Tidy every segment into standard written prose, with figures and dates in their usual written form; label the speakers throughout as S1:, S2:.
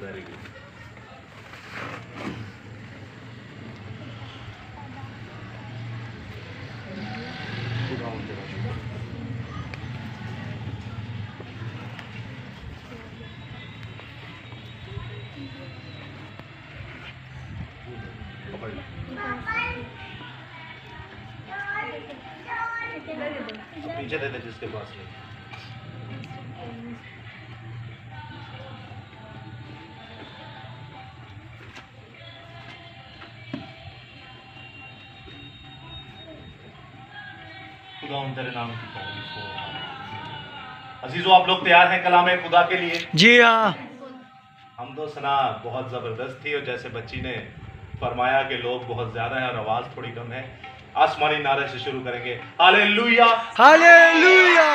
S1: Very good. पीछे दे दे जिसके पास नहीं। खुदा तेरे नाम की अजीजों, आप लोग तैयार हैं कलाम खुदा के लिए?
S2: जी हाँ।
S1: हम तो सना बहुत ज़बरदस्त थी और जैसे बच्ची ने फरमाया कि लोग बहुत ज़्यादा हैं और आवाज़ थोड़ी कम है, आसमानी नारे से शुरू करेंगे। Hallelujah
S2: hallelujah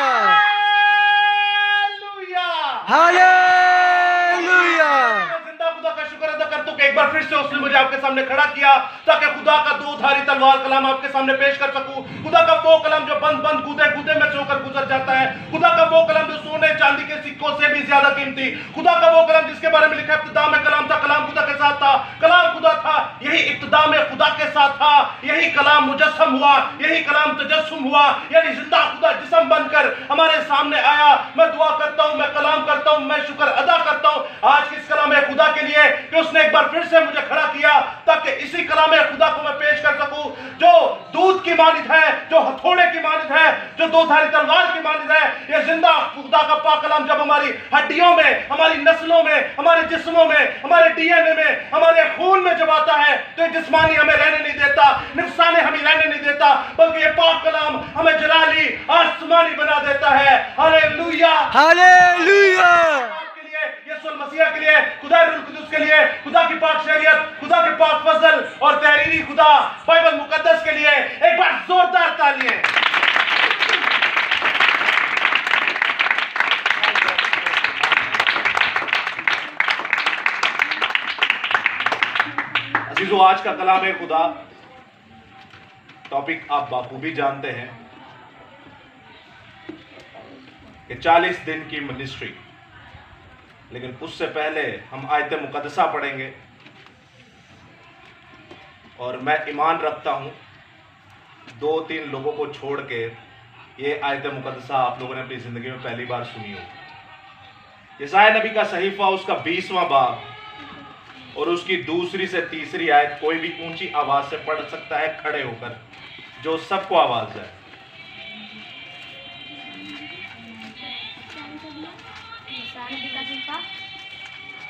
S2: hallelujah.
S1: जिंदा खुदा का शुक्र अदा करता हूं कि एक बार फिर से उसने मुझे आपके सामने खड़ा किया ताकि खुदा का दो धारी तलवार कलाम आपके सामने पेश कर सकूं। खुदा का वो कलाम जो बंद बंद कूदे कूदे में से होकर गुजर जाता है। खुदा का वो कलाम जो सोने चांदी के सिक्कों से भी ज्यादा कीमती। खुदा का वो कलाम जिसके बारे में लिखा है इब्तिदा में कलाम था, कलाम खुदा के साथ था, कलाम खुदा था। यही इब्तिदा में खुदा के साथ था, यही कलाम मुजस्सम हुआ, यही कलाम तजस्सुम हुआ, यानी जिंदा खुदा जिस्म बनकर हमारे सामने आया। मैं दुआ करता हूं, मैं कलाम करता हूं, मैं शुक्र अदा करता हूं आज किस कलाम खुदा के लिए कि उसने एक बार फिर से मुझे खड़ा किया ताकि इसी कलाम खुदा को मैं पेश कर सकूं जो दूध की मानिद है, जो हथौड़े की मानिद है, जो दो धारी तलवार की मानिद है। यह जिंदा खुदा का पाक कलाम जब हमारी हड्डियों में, हमारी नस्लों में, हमारे जिस्मों में, हमारे डीएनए में, हमारे खून में जब आता है तो ये जिस्मानी हमें रहने नहीं देता, नफसानी हमें रहने नहीं देता, बल्कि ये पाक कलाम हमें जलाली आसमानी बना देता है। Hallelujah
S2: hallelujah.
S1: यीशु मसीह के लिए, खुदा रूह कुदूस के लिए, खुदा की पाक शरीयत, खुदा के पाक फजल और तहरीरी खुदा बाइबल मुकद्दस के लिए एक बार जोरदार तालियां। अजीजों, आज का कलाम है खुदा टॉपिक आप बाखूबी जानते हैं कि 40 दिन की मिनिस्ट्री, लेकिन उससे पहले हम आयत मुकद्दसा पढ़ेंगे। और मैं ईमान रखता हूं 2-3 लोगों को छोड़ के ये आयत मुकद्दसा आप लोगों ने अपनी ज़िंदगी में पहली बार सुनी हो। यशायाह नबी का सहीफा उसका 20वां बाब और उसकी 2 से 3 आयत कोई भी ऊंची आवाज़ से पढ़ सकता है खड़े होकर, जो सबको आवाज़ है।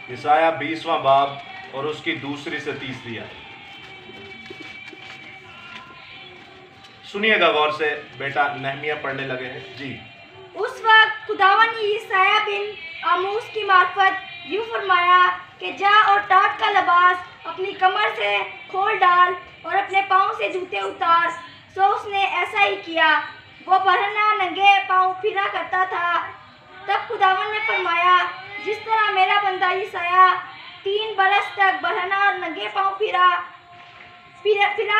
S1: यशायाह 20वां बाब और उसकी 2 से 3 आयत सुनिएगा गौर से। बेटा नहमिया पढ़ने लगे हैं जी।
S3: उस वक्त खुदावन ने यशायाह बिन आमोस की मार्फत यूं फरमाया कि जा और टाट का लिबास अपनी कमर से खोल डाल और अपने पाँव से जूते उतार। सो उसने ऐसा ही किया, वो बरहना नंगे पाँव फिरा करता था। तब खुदावन ने फरमाया, जिस तरह मेरा बंदा यशायाह 3 बरस तक बरहना और नंगे पाँव फिरा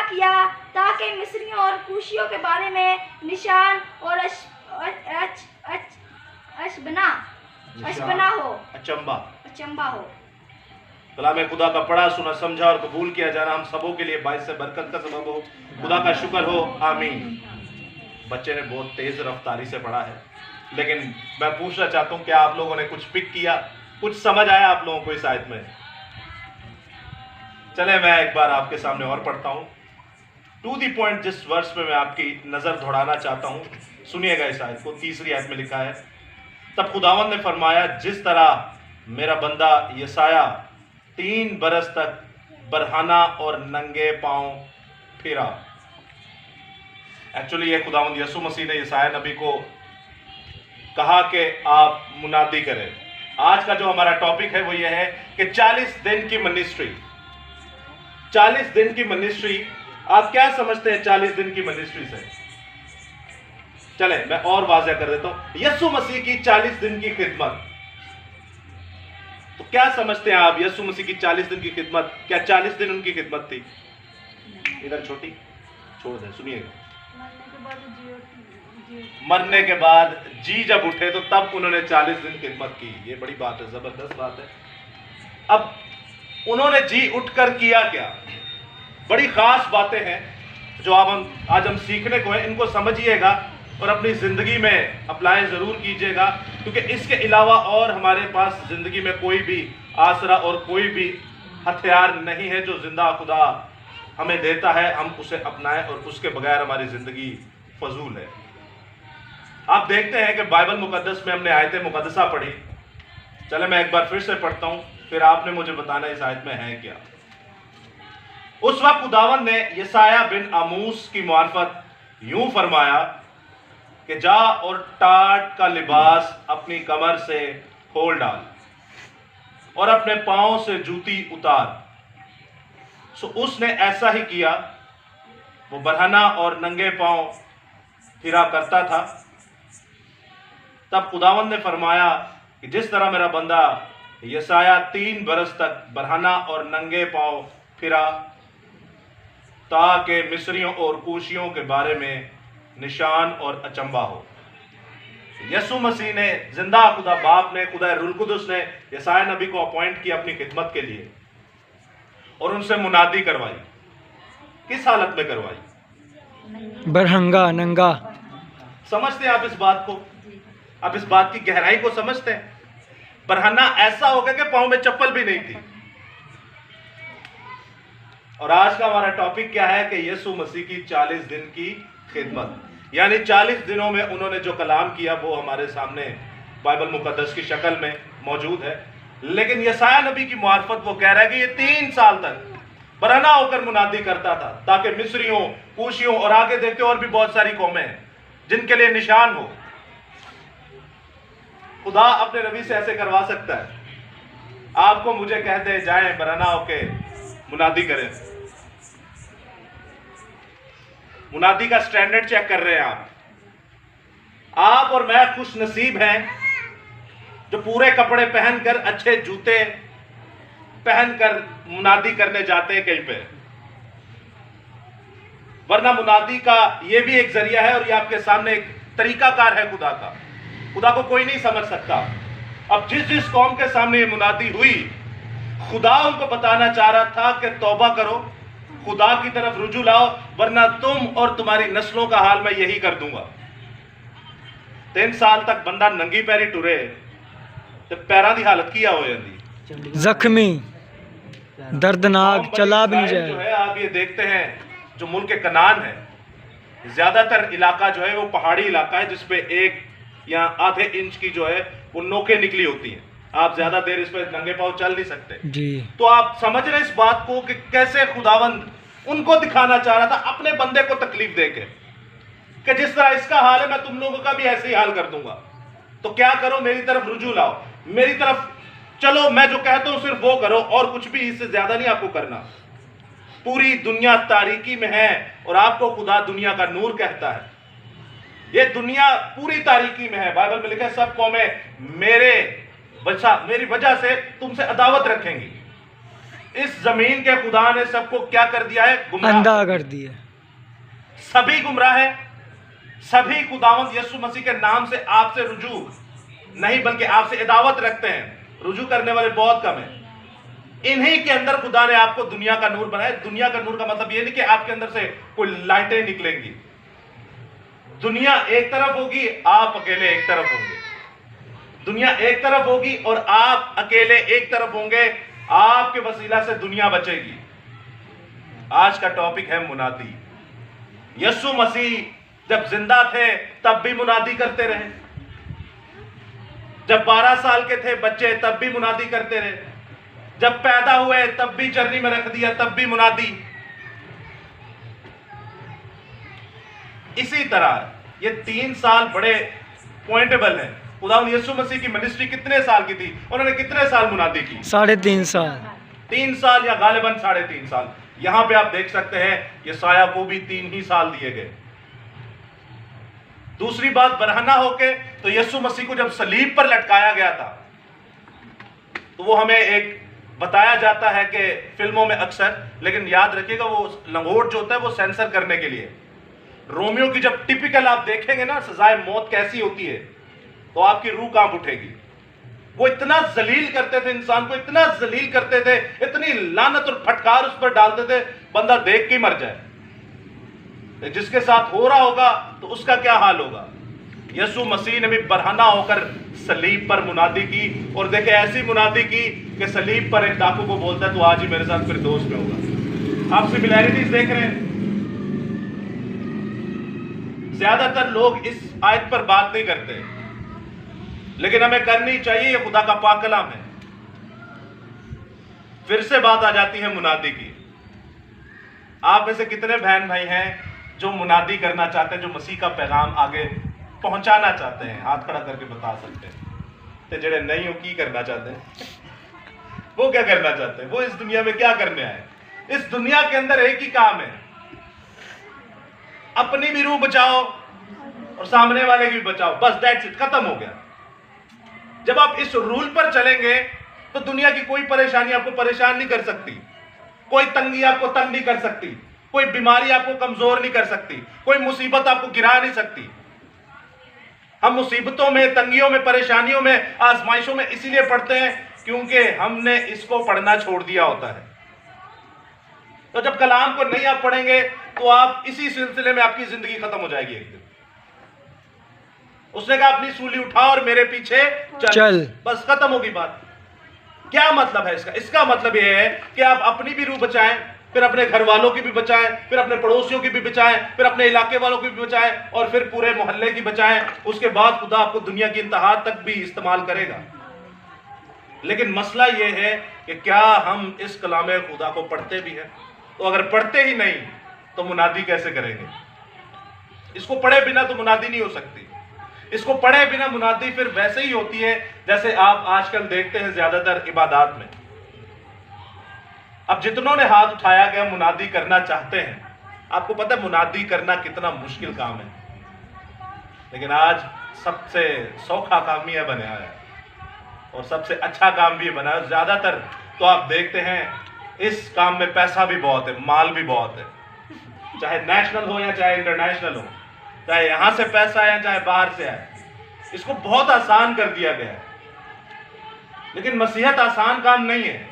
S3: किया ताकि मिस्रियों और कूशियों के बारे में निशान और अशबना हो, अचंबा हो।
S1: कलाम खुदा का पढ़ा सुना समझा और कबूल किया जाना हम सबों के लिए बाइस से बरकत का सबब हो। खुदा का शुक्र हो, आमीन। बच्चे ने बहुत तेज रफ्तारी से पढ़ा है, लेकिन मैं पूछना चाहता हूँ क्या आप लोगों ने कुछ पिक किया, कुछ समझ आया आप लोगों को इस आयत में? चले मैं एक बार आपके सामने और पढ़ता हूँ टू दी पॉइंट। जिस वर्ष में मैं आपकी नजर दौड़ाना चाहता हूँ, सुनिएगा इस आयत को। 3 आयत में लिखा है, तब खुदावंद ने फरमाया, जिस तरह मेरा बंदा यशायाह 3 बरस तक बरहाना और नंगे पांव फिरा। एक्चुअली ये खुदावंद यीशु मसीह ने यशायाह नबी को कहा कि आप मुनादी करें। आज का जो हमारा टॉपिक है वो ये है कि 40 दिन की मिनिस्ट्री। 40 दिन की मिनिस्ट्री, आप क्या समझते हैं 40 दिन की मिनिस्ट्री से? चले मैं और वाज़ह कर देता हूं। यीशु मसीह की 40 दिन की खिदमत, तो क्या समझते हैं आप? यीशु मसीह की 40 दिन की खिदमत, क्या 40 दिन उनकी खिदमत थी? इधर छोटी छोड़ दे, सुनिएगा। मरने के बाद जी जब उठे तो तब उन्होंने 40 दिन खिदमत की। ये बड़ी बात है, जबरदस्त बात है। अब उन्होंने जी उठकर किया क्या? बड़ी खास बातें हैं जो आज हम सीखने को है। इनको समझिएगा और अपनी ज़िंदगी में अप्लाई ज़रूर कीजिएगा, क्योंकि इसके अलावा और हमारे पास ज़िंदगी में कोई भी आसरा और कोई भी हथियार नहीं है जो जिंदा खुदा हमें देता है, हम उसे अपनाएं, और उसके बगैर हमारी ज़िंदगी फजूल है। आप देखते हैं कि बाइबल मुकद्दस में हमने आयत मुकद्दसा पढ़ी। चले मैं एक बार फिर से पढ़ता हूं, फिर आपने मुझे बताना इस आयत में है क्या। उस वक्त खुदावंद ने यशायाह बिन आमोस की मार्फत यूं फरमाया कि जा और टाट का लिबास अपनी कमर से खोल डाल और अपने पांव से जूती उतार। सो उसने ऐसा ही किया। वो बरहना और नंगे पांव फिरा करता था। तब खुदावंद ने फरमाया कि जिस तरह मेरा बंदा यशायाह 3 बरस तक बरहना और नंगे पांव फिरा, ताकि मिस्रियों और कूशियों के बारे में निशान और अचंबा हो। यसु मसीह ने, जिंदा खुदा बाप ने, खुदा रूह कुदस ने यशायाह नबी को अपॉइंट किया अपनी खिदमत के लिए और उनसे मुनादी करवाई। किस हालत में करवाई?
S2: बरहंगा नंगा।
S1: समझते हैं आप इस बात को? आप इस बात की गहराई को समझते हैं? बरहना ऐसा हो गया कि पांव में चप्पल भी नहीं थी। और आज का हमारा टॉपिक क्या है कि यीशु मसीह की 40 दिन की खिदमत, यानी 40 दिनों में उन्होंने जो कलाम किया वो हमारे सामने बाइबल मुकद्दस की शक्ल में मौजूद है। लेकिन यशायाह नबी की मार्फत वो कह रहा है कि ये 3 साल तक बरहना होकर मुनादी करता था, ताकि मिस्रियों, कूशियों और आगे देखते और भी बहुत सारी कौमें हैं जिनके लिए निशान हो। खुदा अपने नबी से ऐसे करवा सकता है। आपको मुझे कह दे जाएं बरहना होके मुनादी करें। मुनादी का स्टैंडर्ड चेक कर रहे हैं आप और मैं खुश नसीब हैं जो पूरे कपड़े पहनकर, अच्छे जूते पहनकर मुनादी करने जाते हैं कहीं पे। वरना मुनादी का ये भी एक जरिया है और ये आपके सामने एक तरीकाकार है खुदा का। खुदा को कोई नहीं समझ सकता। अब जिस कौम के सामने ये मुनादी हुई, खुदा उनको बताना चाह रहा था कि तौबा करो, खुदा की तरफ रुजू लाओ, वरना तुम और तुम्हारी नस्लों का हाल मैं यही कर दूंगा। 3 साल तक बंदा नंगी पैरी टुरे तो पैरां दी हालत की हो जाती,
S2: जख्मी, दर्दनाक, चला भी नहीं
S1: जो
S2: जाए।
S1: है आप ये देखते हैं जो मुल्क कनान है, ज्यादातर इलाका जो है वो पहाड़ी इलाका है जिसपे 1 या आधे इंच की जो है वो नोकें निकली होती हैं। आप ज्यादा देर इस पर नंगे पांव चल नहीं सकते
S2: जी।
S1: तो आप समझ रहे इस बात को कि कैसे खुदावंद उनको दिखाना चाह रहा था अपने बंदे को तकलीफ देके कि जिस तरह इसका हाल है मैं तुम लोगों का भी ऐसे ही हाल कर दूंगा। तो क्या करो, मेरी तरफ रुजू लाओ, मेरी तरफ चलो, मैं जो कहता हूं सिर्फ वो करो और कुछ भी इससे ज्यादा नहीं आपको करना। पूरी दुनिया तारीकी में है और आपको खुदा दुनिया का नूर कहता है। ये दुनिया पूरी तारीकी में है। बाइबल में लिखा है सब कौमें मेरी वजह से तुमसे अदावत रखेंगी। इस जमीन के खुदा ने सबको क्या कर दिया है? गुमराह,
S2: अंधा कर दिया।
S1: सभी गुमराह है। सभी खुदावंद यीशु मसीह के नाम से आपसे रुजू नहीं बल्कि आपसे अदावत रखते हैं। रुजू करने वाले बहुत कम है। इन्हीं के अंदर खुदा ने आपको दुनिया का नूर बनाया। दुनिया का नूर का मतलब ये नहीं कि आपके अंदर से कोई लाइटें निकलेंगी। दुनिया एक तरफ होगी, आप अकेले एक तरफ होंगे। दुनिया एक तरफ होगी और आप अकेले एक तरफ होंगे। आपके वसीला से दुनिया बचेगी। आज का टॉपिक है मुनादी। यीशु मसीह जब जिंदा थे तब भी मुनादी करते रहे। जब 12 साल के थे बच्चे तब भी मुनादी करते रहे। जब पैदा हुए तब भी चरनी में रख दिया तब भी मुनादी। इसी तरह ये 3 साल बड़े पॉइंटेबल हैं। खुदावंद यीशु मसीह की मिनिस्ट्री कितने साल की थी? उन्होंने कितने साल मुनादी की?
S2: 3.5 साल।
S1: 3 साल या गालिबन 3.5 साल। यहां पे आप देख सकते हैं यशायाह को भी 3 ही साल दिए गए। दूसरी बात, बरहना होके तो यीशु मसीह को जब सलीब पर लटकाया गया था तो वो हमें एक बताया जाता है कि फिल्मों में अक्सर, लेकिन याद रखिएगा वो लंगोट जो होता है वो सेंसर करने के लिए। रोमियो की जब टिपिकल आप देखेंगे ना सजाए मौत कैसी होती है तो आपकी रूह कांप उठेगी। वो इतना जलील करते थे इंसान को, इतना जलील करते थे, इतनी लानत और फटकार उस पर डालते थे, बंदा देख के ही मर जाए। जिसके साथ हो रहा होगा तो उसका क्या हाल होगा। यसु मसीह ने भी बरहना होकर सलीब पर मुनादी की, और देखे ऐसी मुनादी की कि सलीब पर एक डाकू को बोलता है, तो आज ही मेरे साथ फिर दोस्त में होगा। आप सिमिलैरिटीज देख रहे हैं। ज्यादातर लोग इस आयत पर बात नहीं करते, लेकिन हमें करनी चाहिए, ये खुदा का पाक कलाम है। फिर से बात आ जाती है मुनादी की। आप में से कितने बहन भाई हैं जो मुनादी करना चाहते हैं, जो मसीह का पैगाम आगे पहुंचाना चाहते हैं? हाथ खड़ा करके बता सकते हैं। तो जेड़े नहीं हो की करना चाहते हैं, वो क्या करना चाहते हैं? वो इस दुनिया में क्या करने आए? इस दुनिया के अंदर एक ही काम है, अपनी भी रूह बचाओ और सामने वाले की भी बचाओ, बस दैट्स इट, खत्म हो गया। जब आप इस रूल पर चलेंगे तो दुनिया की कोई परेशानी आपको परेशान नहीं कर सकती, कोई तंगी आपको तंग नहीं कर सकती, कोई बीमारी आपको कमजोर नहीं कर सकती, कोई मुसीबत आपको गिरा नहीं सकती। हम मुसीबतों में, तंगियों में, परेशानियों में, आजमाइशों में इसीलिए पढ़ते हैं क्योंकि हमने इसको पढ़ना छोड़ दिया होता है। तो जब कलाम को नहीं आप पढ़ेंगे तो आप इसी सिलसिले में आपकी जिंदगी खत्म हो जाएगी एक दिन। उसने कहा अपनी सूली उठा और मेरे पीछे चल, बस खत्म होगी बात। क्या मतलब है इसका? इसका मतलब यह है कि आप अपनी भी रूह बचाएं, फिर अपने घर वालों की भी बचाएं, फिर अपने पड़ोसियों की भी बचाएं, फिर अपने इलाके वालों की भी बचाएं, और फिर पूरे मोहल्ले की बचाएं। उसके बाद खुदा आपको दुनिया की इंतहा तक भी इस्तेमाल करेगा। लेकिन मसला यह है कि क्या हम इस कलाम खुदा को पढ़ते भी हैं? तो अगर पढ़ते ही नहीं तो मुनादी कैसे करेंगे? इसको पढ़े बिना तो मुनादी नहीं हो सकती। इसको पढ़े बिना मुनादी फिर वैसे ही होती है जैसे आप आजकल देखते हैं ज्यादातर इबादत में। अब जितनों ने हाथ उठाया गया मुनादी करना चाहते हैं, आपको पता है मुनादी करना कितना मुश्किल काम है, लेकिन आज सबसे सौखा काम यह बना है और सबसे अच्छा काम भी बना है। ज्यादातर तो आप देखते हैं इस काम में पैसा भी बहुत है, माल भी बहुत है, चाहे नेशनल हो या चाहे इंटरनेशनल हो, चाहे यहां से पैसा आए चाहे बाहर से आए, इसको बहुत आसान कर दिया गया है। लेकिन मसीहत आसान काम नहीं है।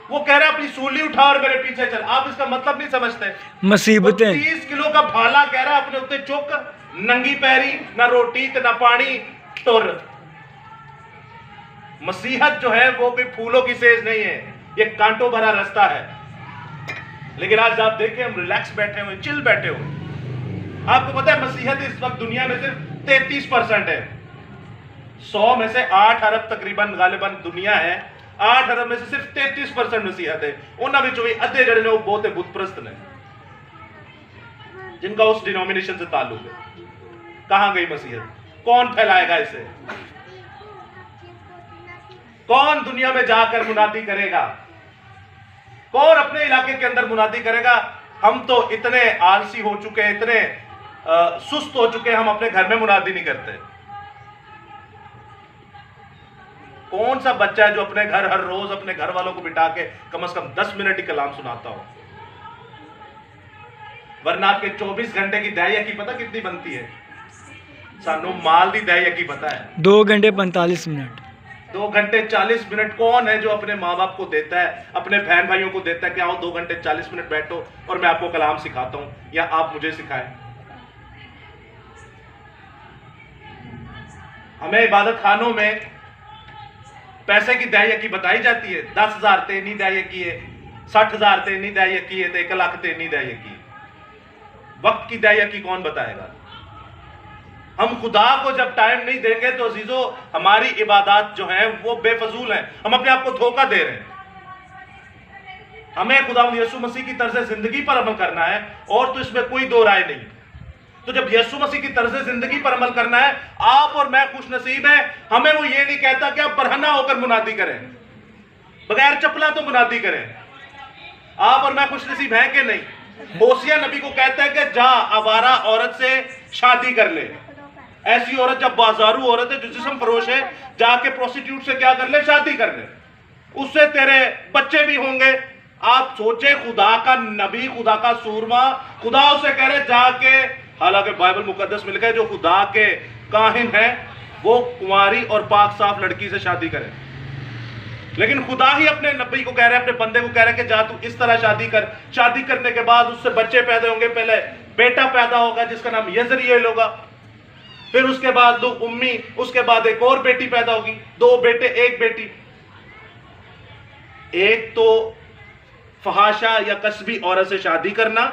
S1: वो कह रहा है अपनी सूली उठा और मेरे पीछे चल। आप इसका मतलब नहीं समझते।
S2: मुसीबतें
S1: 30 किलो का भाला कह रहा है अपने उत्ते चुक, नंगी पैरी, ना रोटी ना पानी तुर। मसीहत जो है वो कोई फूलों की सेज नहीं है, ये कांटों भरा रास्ता है। लेकिन आज आप देखें हम रिलैक्स बैठे हुए, चिल बैठे हुए। आपको पता है मसीहत इस वक्त दुनिया में सिर्फ 33% है। 100 में से 8 अरब तकरीबन गालिबन दुनिया है, 8 अरब में से सिर्फ 33% मसीहत है। उन्होंने भी अद्धे जड़े लोग बहुत बुतप्रस्त ने, जिनका उस डिनोमिनेशन से ताल्लुक है। कहां गई मसीहत? कौन फैलाएगा इसे? कौन दुनिया में जाकर मुनादी करेगा? कौन अपने इलाके के अंदर मुनादी करेगा? हम तो इतने आलसी हो चुके हैं, इतने सुस्त हो चुके हैं, हम अपने घर में मुनादी नहीं करते। कौन सा बच्चा है जो अपने घर हर रोज अपने घर वालों को बिठा के कम से कम 10 मिनट ही कलाम सुनाता हो? वरना आपके 24 घंटे की दया की पता कितनी बनती है? सानू माल दी दया की पता है
S2: 2 घंटे 45 मिनट।
S1: 2 घंटे 40 मिनट कौन है जो अपने माँ बाप को देता है, अपने बहन भाइयों को देता है कि आओ 2 घंटे 40 मिनट बैठो और मैं आपको कलाम सिखाता हूं, या आप मुझे सिखाएं? हमें इबादत खानों में पैसे की दया की बताई जाती है। 10,000 ते नहीं दया किए, 60,000 ते नहीं दया किए, 1 लाख ते नहीं दया की। वक्त की दया की कौन बताएगा? हम खुदा को जब टाइम नहीं देंगे तो अजीजों हमारी इबादत जो है वो बेफजूल है, हम अपने आप को धोखा दे रहे हैं। हमें खुदा यीशु मसीह की तर्ज जिंदगी पर अमल करना है, और तो इसमें कोई दो राय नहीं। तो जब यीशु मसीह की तर्ज जिंदगी पर अमल करना है, आप और मैं खुश नसीब है। हमें वो ये नहीं कहता कि आप बरहना होकर मुनादी करें, बगैर चपला तो मुनादी करें। आप और मैं खुश नसीब हैं कि नहीं? होसिया नबी को कहता है कि जा आवारा औरत से शादी कर ले। ऐसी औरत जब बाजारू औरत है, जो जिस्म फरोश है, जाके प्रोस्टिट्यूट से क्या कर ले? शादी कर ले, उससे तेरे बच्चे भी होंगे। आप सोचे खुदा का नबी, खुदा का सूरमा, खुदा उसे कह रहे जाके, हालांकि बाइबल मुकद्दस में लिखा है जो खुदा के काहिन है वो कुंवारी और पाक साफ लड़की से शादी करे। लेकिन खुदा ही अपने नबी को कह रहा है, अपने बंदे को कह रहा है कि जा तू इस तरह शादी कर। शादी करने के बाद उससे बच्चे पैदा होंगे, पहले बेटा पैदा होगा जिसका नाम यजरियल होगा, फिर उसके बाद दो उम्मी, उसके बाद एक और बेटी पैदा होगी, 2 बेटे 1 बेटी। एक तो फहाशा या कसबी औरत से शादी करना,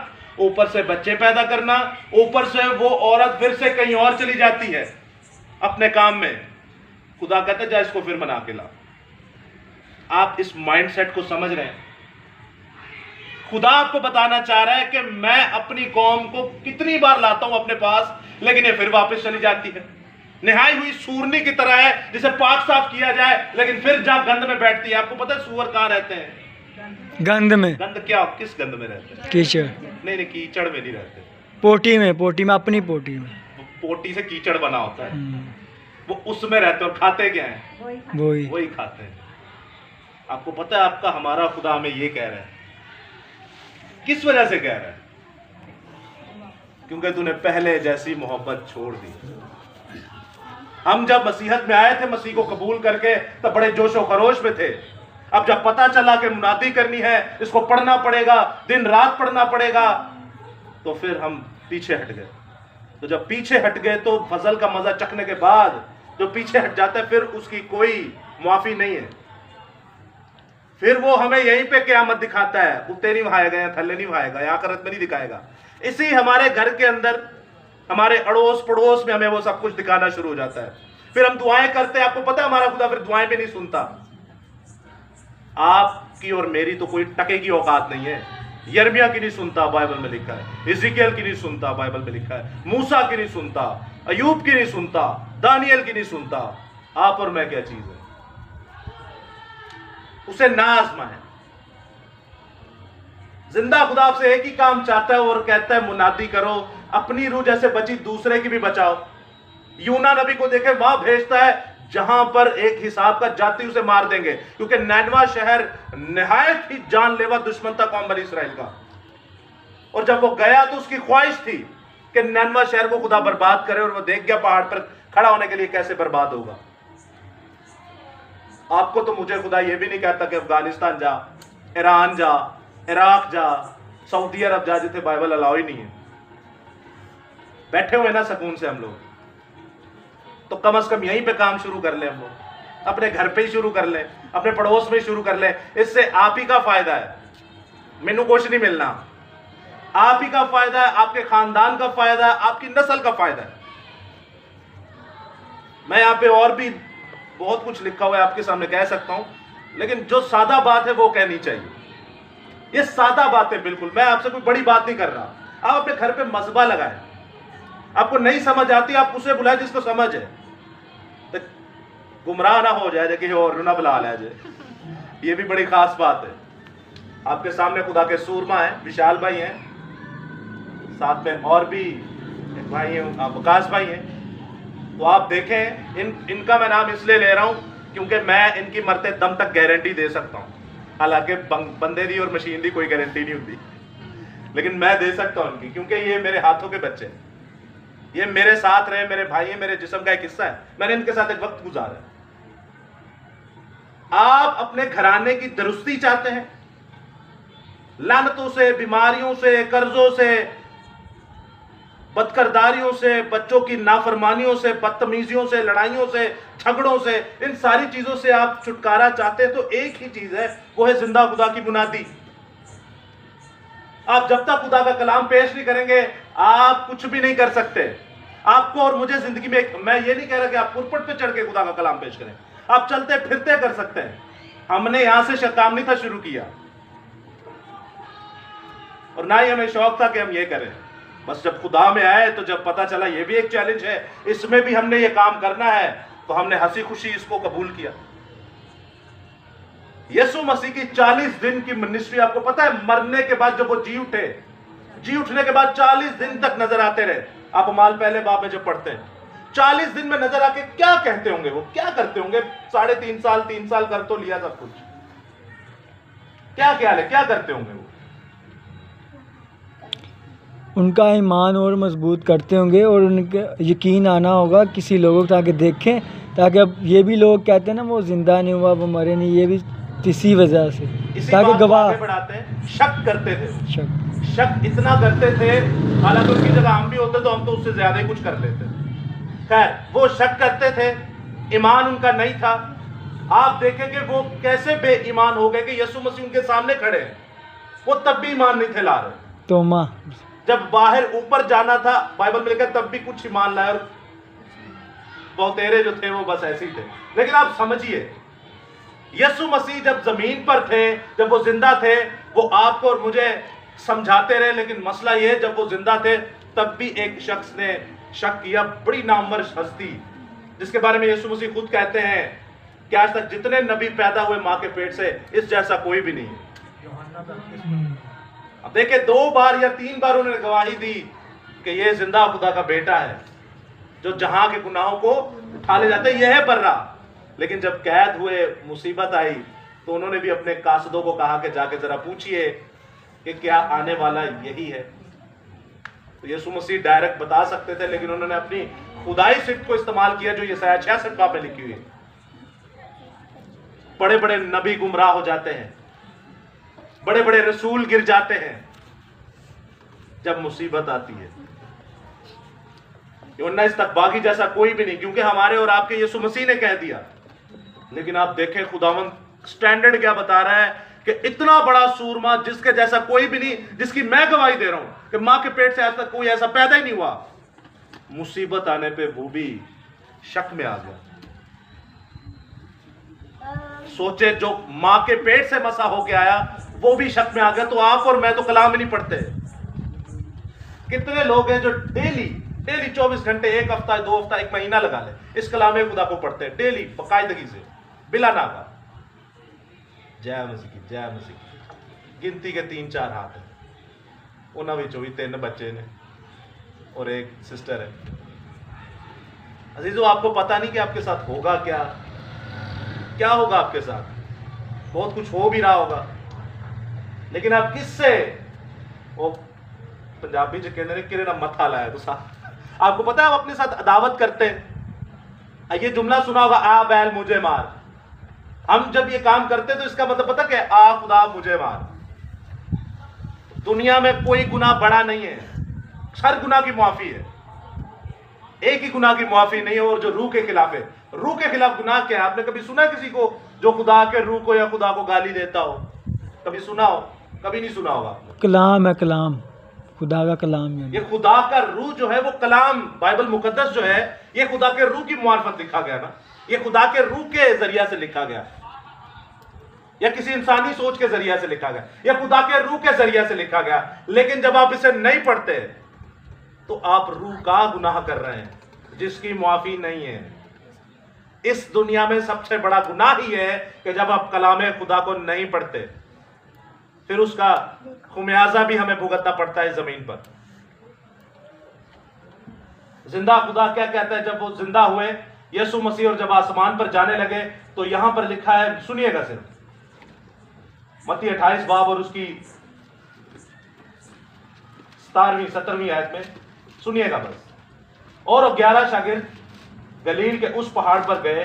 S1: ऊपर से बच्चे पैदा करना, ऊपर से वो औरत फिर से कहीं और चली जाती है अपने काम में। खुदा कहता है जा इसको फिर मना के ला। आप इस माइंडसेट को समझ रहे हैं? खुदा आपको बताना चाह रहा है कि मैं अपनी कौम को कितनी बार लाता हूं अपने पास, लेकिन ये फिर वापस चली जाती है। निहाई हुई सूरनी की तरह है जिसे पाक साफ किया जाए, लेकिन फिर जा गंद में बैठती है। आपको पता है सूअर कहां रहते हैं?
S2: गंद में।
S1: गंद क्या, किस गंद में रहते हैं?
S2: कीचड़।
S1: नहीं, कीचड़ में नहीं रहते,
S2: पोटी में अपनी पोटी में।
S1: पोटी से कीचड़ बना होता है, वो उसमें रहते हैं। और खाते क्या है? वही खाते हैं। आपको पता है आपका हमारा खुदा हमें ये कह रहा है, किस वजह से कह रहा है? क्योंकि तूने पहले जैसी मोहब्बत छोड़ दी। हम जब मसीहत में आए थे, मसीह को कबूल करके, तब बड़े जोशो खरोश में थे। अब जब पता चला कि मुनादी करनी है, इसको पढ़ना पड़ेगा, दिन रात पढ़ना पड़ेगा, तो फिर हम पीछे हट गए। तो जब पीछे हट गए तो फजल का मजा चखने के बाद जो पीछे हट जाता है, फिर उसकी कोई माफी नहीं है। फिर वो हमें यहीं पे क़यामत दिखाता है, उत्ते नहीं भाएगा या थल्ले नहीं भाएगा या आखिरत में नहीं दिखाएगा। इसी हमारे घर के अंदर, हमारे अड़ोस पड़ोस में हमें वो सब कुछ दिखाना शुरू हो जाता है। फिर हम दुआएं करते हैं। आपको पता है हमारा खुदा फिर दुआएं भी नहीं सुनता। आपकी और मेरी तो कोई टके की औकात नहीं है। यिर्मयाह की नहीं सुनता, बाइबल में लिखा है। हिजकिय्याह की नहीं सुनता, बाइबल में लिखा है। मूसा की नहीं सुनता, अयूब की नहीं सुनता, दानियल की नहीं सुनता। आप और मैं क्या चीज है? उसे ना आजमाएं। जिंदा खुदा आपसे एक ही काम चाहता है और कहता है मुनादी करो, अपनी रूह जैसे बची दूसरे की भी बचाओ। यूना नबी को देखे, वहां भेजता है जहां पर एक हिसाब का जाति उसे मार देंगे, क्योंकि नैनवा शहर निहायत ही जानलेवा दुश्मन था कौम बनी इसराइल का। और जब वो गया तो उसकी ख्वाहिश थी कि नैनवा शहर को खुदा बर्बाद करे, और वो देख गया पहाड़ पर खड़ा होने के लिए कैसे बर्बाद होगा। आपको तो मुझे खुदा ये भी नहीं कहता कि अफगानिस्तान जा, ईरान जा, इराक जा, सऊदी अरब जा, जिथे बाइबल अलाउ ही नहीं है। बैठे हुए ना सुकून से हम लोग, तो कम से कम यहीं पे काम शुरू कर ले। हम लोग अपने घर पे ही शुरू कर ले, अपने पड़ोस में ही शुरू कर ले। इससे आप ही का फायदा है, मैनू कुछ नहीं मिलना। आप ही का फायदा है, आपके खानदान का फायदा है, आपकी नस्ल का फायदा है। मैं यहाँ पे और भी बहुत कुछ लिखा हुआ है आपके सामने कह सकता हूं, लेकिन जो सादा बात है वो कहनी चाहिए। ये सादा बात है बिल्कुल। मैं आपसे कोई बड़ी बात नहीं कर रहा। आप अपने घर पे मसबा लगाएं। आपको नहीं समझ आती, आप उसे बुलाए जिसको समझ है, तो गुमराह ना हो जाए कि और ना बुला ले जाए। ये भी बड़ी खास बात है। आपके सामने खुदा के सूरमा है, विशाल भाई हैं, साथ में और भी एक भाई हैं, वकास भाई हैं। तो आप देखें, इनका मैं नाम इसलिए ले रहा हूं क्योंकि मैं इनकी मरते दम तक गारंटी दे सकता हूं। हालांकि बंदे दी और मशीन दी कोई गारंटी नहीं होती, लेकिन मैं दे सकता हूं इनकी, क्योंकि ये मेरे हाथों के बच्चे हैं। ये मेरे साथ रहे, मेरे भाई हैं, मेरे जिस्म का एक हिस्सा है। मैंने इनके साथ एक वक्त गुजारा। आप अपने घराने की दुरुस्ती चाहते हैं? लानतों से, बीमारियों से, कर्जों से, बदकरदारियों से, बच्चों की नाफरमानियों से, बदतमीजियों से, लड़ाइयों से, झगड़ों से, इन सारी चीजों से आप छुटकारा चाहते हैं, तो एक ही चीज है, वो है जिंदा खुदा की मुनादी। आप जब तक खुदा का कलाम पेश नहीं करेंगे, आप कुछ भी नहीं कर सकते। आपको और मुझे जिंदगी में, मैं ये नहीं कह रहा कि आप पुरपट पे चढ़ के खुदा का कलाम पेश करें, आप चलते फिरते कर सकते हैं। हमने यहां से काम नहीं था शुरू किया, और ना ही हमें शौक था कि हम ये करें। बस जब खुदा में आए, तो जब पता चला ये भी एक चैलेंज है, इसमें भी हमने ये काम करना है, तो हमने हंसी खुशी इसको कबूल किया। यीशु मसीह की 40 दिन की मिनिस्ट्री, आपको पता है मरने के बाद जब वो जी उठे, जी उठने के बाद 40 दिन तक नजर आते रहे। आप अमाल पहले बाब में जब पढ़ते हैं, 40 दिन में नजर आके क्या कहते होंगे, वो क्या करते होंगे? 3.5 साल कर तो लिया सब कुछ। क्या ख्याल है, क्या करते होंगे वो?
S2: उनका ईमान और मजबूत करते होंगे और उनके यकीन आना होगा किसी लोगों को, ताकि देखें, ताकि अब ये भी लोग कहते हैं ना वो जिंदा नहीं हुआ, वो मरे नहीं, ये भी इसी वजह से,
S1: इसी
S2: ताकि
S1: बात को
S2: गवाह
S1: आगे बढ़ाते हैं। शक करते थे,
S2: शक
S1: शक इतना करते थे, हालांकि उसकी जगह हम भी होते तो हम तो उससे ज्यादा ही कुछ कर लेते। खैर, वो शक करते थे, ईमान उनका नहीं था। आप देखेंगे वो कैसे बेईमान हो गए कि यीशु मसीह उनके सामने खड़े हैं, वो तब भी ईमान नहीं थे ला रहे।
S2: तो माँ
S1: जब बाहर ऊपर जाना था, बाइबल में लिखा, तब भी कुछ ईमान लाए, और बहुतेरे जो थे वो बस ऐसे ही थे। लेकिन आप समझिए, यीशु मसीह जब जमीन पर थे, जब वो जिंदा थे, वो आपको और मुझे समझाते रहे। लेकिन मसला ये, जब वो जिंदा थे तब भी एक शख्स ने शक किया, बड़ी नामवर हस्ती, जिसके बारे में यीशु मसीह खुद कहते हैं कि आज तक जितने नबी पैदा हुए मां के पेट से, इस जैसा कोई भी नहीं है। अब देखिए, 2 बार या 3 बार उन्होंने गवाही दी कि ये जिंदा खुदा का बेटा है, जो जहां के गुनाहों को उठा ले जाते, यह है बर्रा। लेकिन जब कैद हुए, मुसीबत आई, तो उन्होंने भी अपने कासदों को कहा कि जाके जरा पूछिए कि क्या आने वाला यही है। तो यीशु मसीह डायरेक्ट बता सकते थे, लेकिन उन्होंने अपनी खुदाई सिफ्त को इस्तेमाल किया, जो यशायाह 66 बाब में लिखी हुई है। बड़े बड़े नबी गुमराह हो जाते हैं, बड़े बड़े रसूल गिर जाते हैं जब मुसीबत आती है। यूहन्ना इस्तकबागी जैसा कोई भी नहीं, क्योंकि हमारे और आपके यीशु मसीह ने कह दिया। लेकिन आप देखें खुदावंद स्टैंडर्ड क्या बता रहा है कि इतना बड़ा सूरमा, जिसके जैसा कोई भी नहीं, जिसकी मैं गवाही दे रहा हूं कि मां के पेट से आज तक कोई ऐसा पैदा ही नहीं हुआ, मुसीबत आने पे वो भी शक में आ गया। सोचे, जो मां के पेट से मसा होके आया वो भी शक में आ गया, तो आप और मैं तो कलाम ही नहीं पढ़ते। कितने लोग हैं जो डेली 24 घंटे, 1 हफ्ता, 2 हफ्ता, 1 महीना लगा ले, इस कलाम खुदा को पढ़ते हैं डेली, बाकायदगी से, बिला नागा। जय मसीह की, जय मसीह की। गिनती के 3-4 हाथ हैं, उन्होंने भी 3 बच्चे ने और एक सिस्टर है। अजीजों, आपको पता नहीं कि आपके साथ होगा क्या होगा आपके साथ। बहुत कुछ हो भी रहा होगा, लेकिन आप किससे, वो पंजाबी च कहते हैं किरे ना मथा लाया तो साथ। आपको पता है, आप अपने साथ अदावत करते हैं। ये जुमला सुना होगा, आ बैल मुझे मार। हम जब ये काम करते तो इसका मतलब पता क्या है, आ खुदा मुझे मार। दुनिया में कोई गुनाह बड़ा नहीं है, हर गुनाह की माफी है, एक ही गुनाह की माफी नहीं है, और जो रूह के खिलाफ है। रूह के खिलाफ गुनाह क्या है? आपने कभी सुना किसी को जो खुदा के रूह को या खुदा को गाली देता हो? कभी सुना हो? कभी नहीं सुना होगा।
S2: कलाम है, कलाम खुदा का कलाम है।
S1: ये खुदा का रूह जो है वो कलाम, बाइबल मुकद्दस जो है, ये खुदा के रूह की मुआरफत लिखा गया ना, ये खुदा के रूह के जरिया से लिखा गया, या किसी इंसानी सोच के जरिया से लिखा गया, या खुदा के रूह के जरिया से लिखा गया। लेकिन जब आप इसे नहीं पढ़ते तो आप रूह का गुनाह कर रहे हैं, जिसकी माफी नहीं है। इस दुनिया में सबसे बड़ा गुनाह ही है कि जब आप कलाम खुदा को नहीं पढ़ते, फिर उसका खुमियाजा भी हमें भुगतना पड़ता है जमीन पर। जिंदा खुदा क्या कहता है? जब वो जिंदा हुए यीशु मसीह और जब आसमान पर जाने लगे, तो यहां पर लिखा है, सुनिएगा सिर्फ, मत्ती 28 बाब और उसकी 17वीं आयत में सुनिएगा बस। और 11 शागिर्द गलील के उस पहाड़ पर गए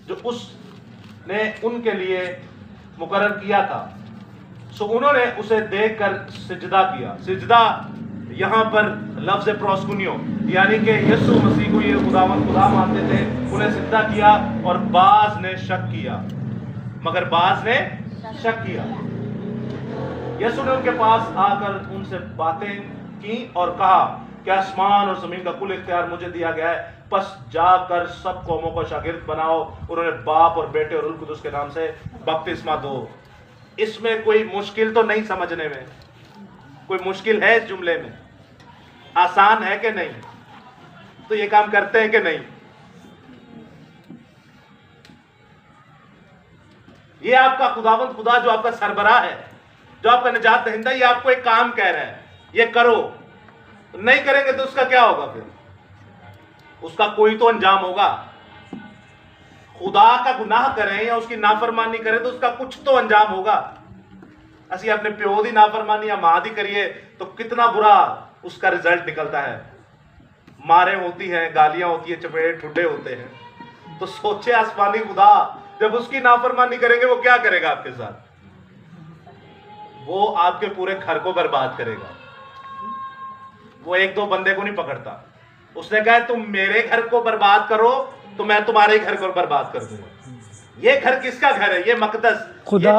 S1: जो उसने उनके लिए मुकर्रर किया था। सो उन्होंने उसे देखकर सिजदा किया। सिजदा यहां पर लफ्ज प्रोस्कुनियो, यानी कि यीशु मसीह को ये खुदावंद खुदा मानते थे, उन्हें सिजदा किया। और बाज ने शक किया, मगर बाज ने शक किया। यीशु ने उनके पास आकर उनसे बातें की और कहा कि आसमान और जमीन का कुल इख्तियार मुझे दिया गया है, बस जाकर सब कौमों को शागिर्द बनाओ, उन्होंने बाप और बेटे और रूह कुदुस के नाम से बपतिस्मा दो। इसमें कोई मुश्किल तो नहीं, समझने में कोई मुश्किल है? इस जुमले में आसान है कि नहीं? तो ये काम करते हैं कि नहीं? ये आपका खुदावंद खुदा जो आपका सरबराह है, जो आपका निजात दहिंदा, ये आपको एक काम कह रहा है, ये करो। नहीं करेंगे तो उसका क्या होगा? फिर उसका कोई तो अंजाम होगा। खुदा का गुनाह करें या उसकी नाफरमानी करें तो उसका कुछ तो अंजाम होगा। असि अपने प्यो दी नाफरमानी या मां दी करिए तो कितना बुरा उसका रिजल्ट निकलता है। मारे होती हैं, गालियां होती है, चपेटे ठुड्डे होते हैं। तो सोचे आसमानी खुदा जब उसकी नाफरमानी करेंगे वो क्या करेगा आपके साथ? वो आपके पूरे घर को बर्बाद करेगा। वो एक दो बंदे को नहीं पकड़ता, उसने कहा तुम मेरे घर को बर्बाद करो तो मैं तुम्हारे घर को बर्बाद कर दूंगा। ये घर किसका घर है? ये मकदस,
S2: खुदा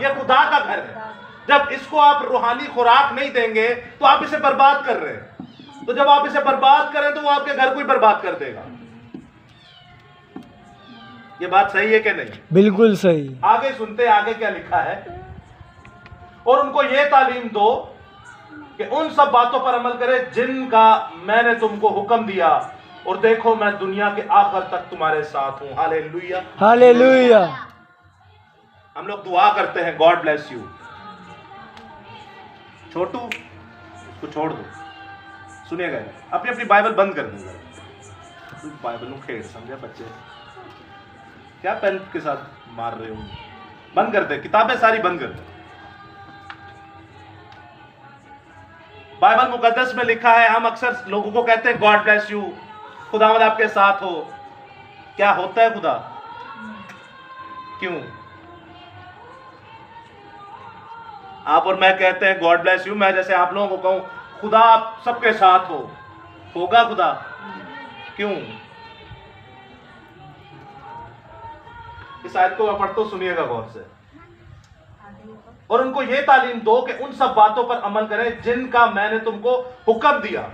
S1: ये खुदा का घर है। जब इसको आप रूहानी खुराक नहीं देंगे तो आप इसे बर्बाद कर रहे हैं। तो जब आप इसे बर्बाद करें तो वो आपके घर को ही बर्बाद कर देगा। ये बात सही है कि नहीं?
S2: बिल्कुल सही।
S1: आगे सुनते, आगे क्या लिखा है। और उनको ये तालीम दो कि उन सब बातों पर अमल करे जिनका मैंने तुमको हुक्म दिया, और देखो मैं दुनिया के आखिर तक तुम्हारे साथ हूं। Hallelujah,
S2: hallelujah.
S1: हम लोग दुआ करते हैं, गॉड ब्लेस यू। छोटू उसको छोड़ दो, सुनिएगा। अपनी अपनी बाइबल बंद कर दूंगा। बाइबल को खेड़ समझे बच्चे, क्या पेन के साथ मार रहे हो? बंद कर दे, किताबें सारी बंद कर दे। बाइबल मुकद्दस में लिखा है, हम अक्सर लोगों को कहते हैं गॉड ब्लेस यू, खुदावंद आपके साथ हो। क्या होता है खुदा? क्यों आप और मैं कहते हैं गॉड ब्लेस यू? मैं जैसे आप लोगों को कहूं खुदा आप सबके साथ हो, होगा खुदा? क्यों? इस आयत को मैं पढ़ता हूं, सुनिएगा गौर से। और उनको यह तालीम दो कि उन सब बातों पर अमल करें जिनका मैंने तुमको हुक्म दिया,